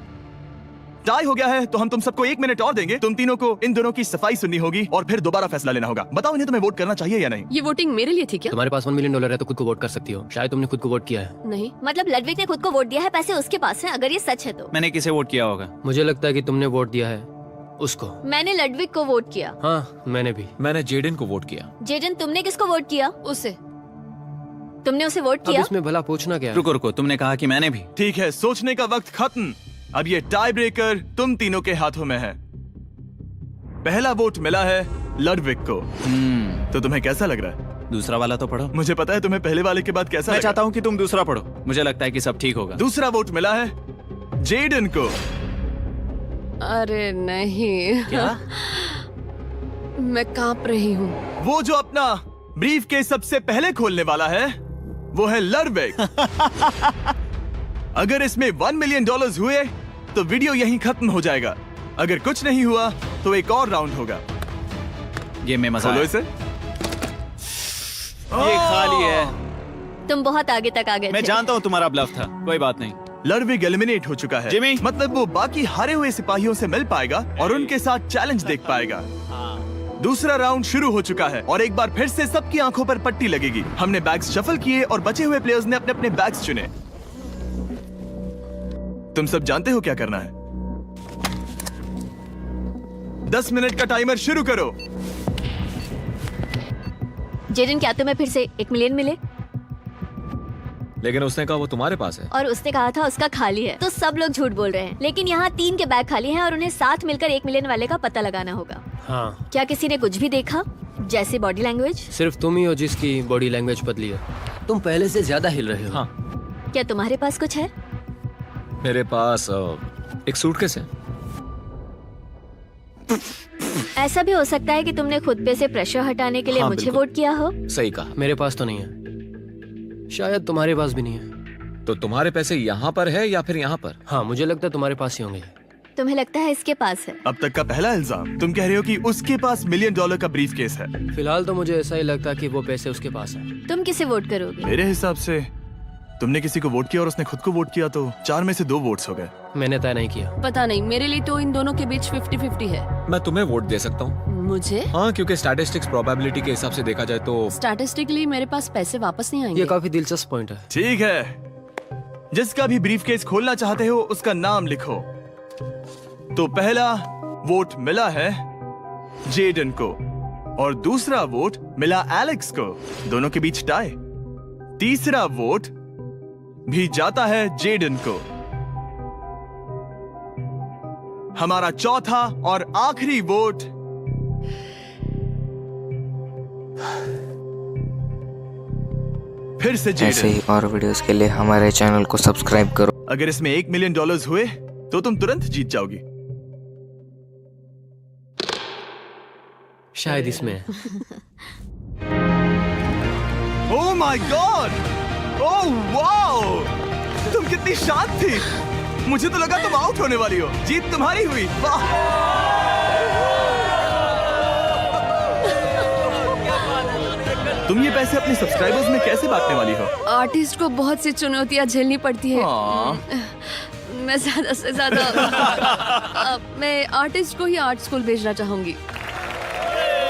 [SPEAKER 1] टाई हो गया है तो हम तुम सबको 1 मिनट और देंगे। तुम तीनों को इन दोनों की सफाई सुननी होगी और फिर दोबारा फैसला लेना होगा। बताओ इन्हें तुम्हें वोट करना चाहिए या नहीं।
[SPEAKER 10] ये वोटिंग मेरे लिए थी क्या?
[SPEAKER 8] तुम्हारे पास $1 मिलियन है तो खुद को वोट कर सकती हो। शायद तुमने खुद को वोट किया है।
[SPEAKER 10] नहीं,
[SPEAKER 7] मतलब लडविक ने खुद को वोट दिया है, पैसे उसके पास हैं। अगर ये सच है तो
[SPEAKER 2] मैंने किसे वोट किया होगा?
[SPEAKER 8] मुझे लगता है कि तुमने वोट दिया है उसको।
[SPEAKER 7] मैंने लडविक को वोट किया।
[SPEAKER 8] हाँ, मैंने भी।
[SPEAKER 6] मैंने जेडन को वोट किया।
[SPEAKER 7] जेडन, तुमने किसको वोट किया?
[SPEAKER 10] उसे।
[SPEAKER 7] तुमने उसे वोट
[SPEAKER 8] अब
[SPEAKER 7] किया?
[SPEAKER 8] इसमें भला पूछना क्या है?
[SPEAKER 2] रुको रुको, तुमने कहा कि मैंने भी।
[SPEAKER 1] ठीक है, सोचने का वक्त खत्म। अब ये टाई ब्रेकर तुम तीनों के हाथों में है। पहला वोट मिला है लडविक को। तो तुम्हें कैसा लग रहा है?
[SPEAKER 2] दूसरा वाला तो पढ़ो।
[SPEAKER 1] मुझे पता है तुम्हें पहले वाले के बाद कैसा
[SPEAKER 2] मैं
[SPEAKER 1] लगा।
[SPEAKER 2] चाहता हूँ कि तुम दूसरा पढ़ो। मुझे लगता है कि सब ठीक होगा।
[SPEAKER 1] दूसरा वोट मिला है जेडन को।
[SPEAKER 10] अरे नहीं।
[SPEAKER 2] क्या?
[SPEAKER 10] मैं कांप रही हूँ।
[SPEAKER 1] वो जो अपना ब्रीफ केस सबसे पहले खोलने वाला है वो है लडविक। अगर इसमें $1 मिलियन हुए तो वीडियो यहीं खत्म हो जाएगा। अगर कुछ नहीं हुआ तो एक और राउंड होगा।
[SPEAKER 2] गेम में मजा
[SPEAKER 1] खोलो
[SPEAKER 2] आया।
[SPEAKER 1] इसे।
[SPEAKER 2] ये खाली है।
[SPEAKER 7] तुम बहुत आगे तक आ गए
[SPEAKER 2] मैं
[SPEAKER 7] थे।
[SPEAKER 2] जानता हूँ तुम्हारा ब्लफ था, कोई बात नहीं।
[SPEAKER 1] लडविक एलिमिनेट हो चुका है।
[SPEAKER 2] जिमी।
[SPEAKER 1] मतलब वो बाकी हारे हुए सिपाहियों से मिल पाएगा और उनके साथ चैलेंज देख पाएगा। दूसरा राउंड शुरू हो चुका है और एक बार फिर से सबकी आंखों पर पट्टी लगेगी। हमने बैग्स शफल किए और बचे हुए प्लेयर्स ने अपने अपने बैग्स चुने। तुम सब जानते हो क्या करना है। 10 मिनट का टाइमर शुरू करो।
[SPEAKER 7] जेडन, क्या तुम्हें फिर से 1 मिलियन मिले?
[SPEAKER 6] लेकिन उसने कहा वो तुम्हारे पास है।
[SPEAKER 7] और उसने कहा था उसका खाली है। तो सब लोग झूठ बोल रहे हैं। लेकिन यहाँ 3 के बैग खाली हैं और उन्हें साथ मिलकर 1 मिलियन वाले का पता लगाना होगा।
[SPEAKER 8] हाँ।
[SPEAKER 7] क्या किसी ने कुछ भी देखा, जैसे बॉडी लैंग्वेज?
[SPEAKER 8] सिर्फ तुम ही हो जिसकी बॉडी लैंग्वेज बदली है। तुम पहले से ज्यादा हिल रहे हो।
[SPEAKER 6] हाँ।
[SPEAKER 7] क्या तुम्हारे पास कुछ है?
[SPEAKER 6] मेरे पास एक सूटकेस है।
[SPEAKER 7] ऐसा भी हो सकता है कि तुमने खुद पे से प्रेशर हटाने के लिए
[SPEAKER 6] हाँ,
[SPEAKER 7] मुझे
[SPEAKER 6] बिल्कुल।
[SPEAKER 7] वोट किया हो।
[SPEAKER 6] सही कहा।
[SPEAKER 8] मेरे पास तो नहीं है। शायद तुम्हारे पास भी नहीं है।
[SPEAKER 6] तो तुम्हारे पैसे यहाँ पर है या फिर यहाँ पर?
[SPEAKER 8] हाँ, मुझे लगता है तुम्हारे पास ही होंगे।
[SPEAKER 7] तुम्हें लगता है इसके पास है?
[SPEAKER 1] अब तक का पहला इल्जाम। तुम कह रहे हो कि उसके पास $1 मिलियन का ब्रीफ केस है।
[SPEAKER 8] फिलहाल तो मुझे ऐसा ही लगता है कि वो पैसे उसके पास है।
[SPEAKER 7] तुम किसे वोट करोगे?
[SPEAKER 1] मेरे हिसाब से तुमने किसी को वोट किया और उसने खुद को वोट किया तो 4 में से 2 वोट्स हो गए।
[SPEAKER 8] मैंने तय नहीं किया।
[SPEAKER 10] पता नहीं, मेरे लिए तो इन दोनों के बीच 50-50 है।
[SPEAKER 6] मैं तुम्हें वोट दे सकता हूँ।
[SPEAKER 10] मुझे?
[SPEAKER 6] हाँ, क्योंकि स्टैटिस्टिक्स प्रोबेबिलिटी के हिसाब से देखा जाए तो
[SPEAKER 10] स्टैटिस्टिकली मेरे पास पैसे वापस नहीं आएंगे।
[SPEAKER 8] ये काफी दिलचस्प पॉइंट है।
[SPEAKER 1] ठीक है, जिसका भी ब्रीफ केस खोलना चाहते हो उसका नाम लिखो। तो पहला वोट मिला है जेडन को और दूसरा वोट मिला एलेक्स को। दोनों के बीच टाई। तीसरा वोट भी जाता है जेडन को। हमारा चौथा और आखिरी वोट फिर से
[SPEAKER 12] ऐसे
[SPEAKER 1] जेडन।
[SPEAKER 12] ही और वीडियोस के लिए हमारे चैनल को सब्सक्राइब करो।
[SPEAKER 1] अगर इसमें $1 मिलियन हुए तो तुम तुरंत जीत जाओगी।
[SPEAKER 8] शायद इसमें।
[SPEAKER 1] Oh my God! Oh wow! तुम कितनी शांत थी। मुझे तो लगा तुम आउट होने वाली हो। जीत तुम्हारी हुई। वाह! तुम ये पैसे अपने सब्सक्राइबर्स में कैसे बांटने वाली हो?
[SPEAKER 10] आर्टिस्ट को बहुत सी चुनौतियाँ झेलनी पड़ती है। मैं ज्यादा से ज्यादा मैं आर्टिस्ट को ही आर्ट स्कूल भेजना चाहूंगी।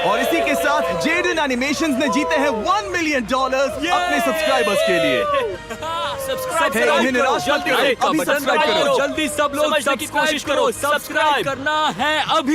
[SPEAKER 1] और इसी के साथ जेडन एनिमेशंस ने जीते हैं $1 मिलियन अपने सब्सक्राइबर्स के लिए।
[SPEAKER 8] सब्सक्राइब
[SPEAKER 1] उन्हें निराश मत करो, अभी सब्सक्राइब करो।
[SPEAKER 8] जल्दी सब लोग समझने की कोशिश करो, सब्सक्राइब करना है अभी।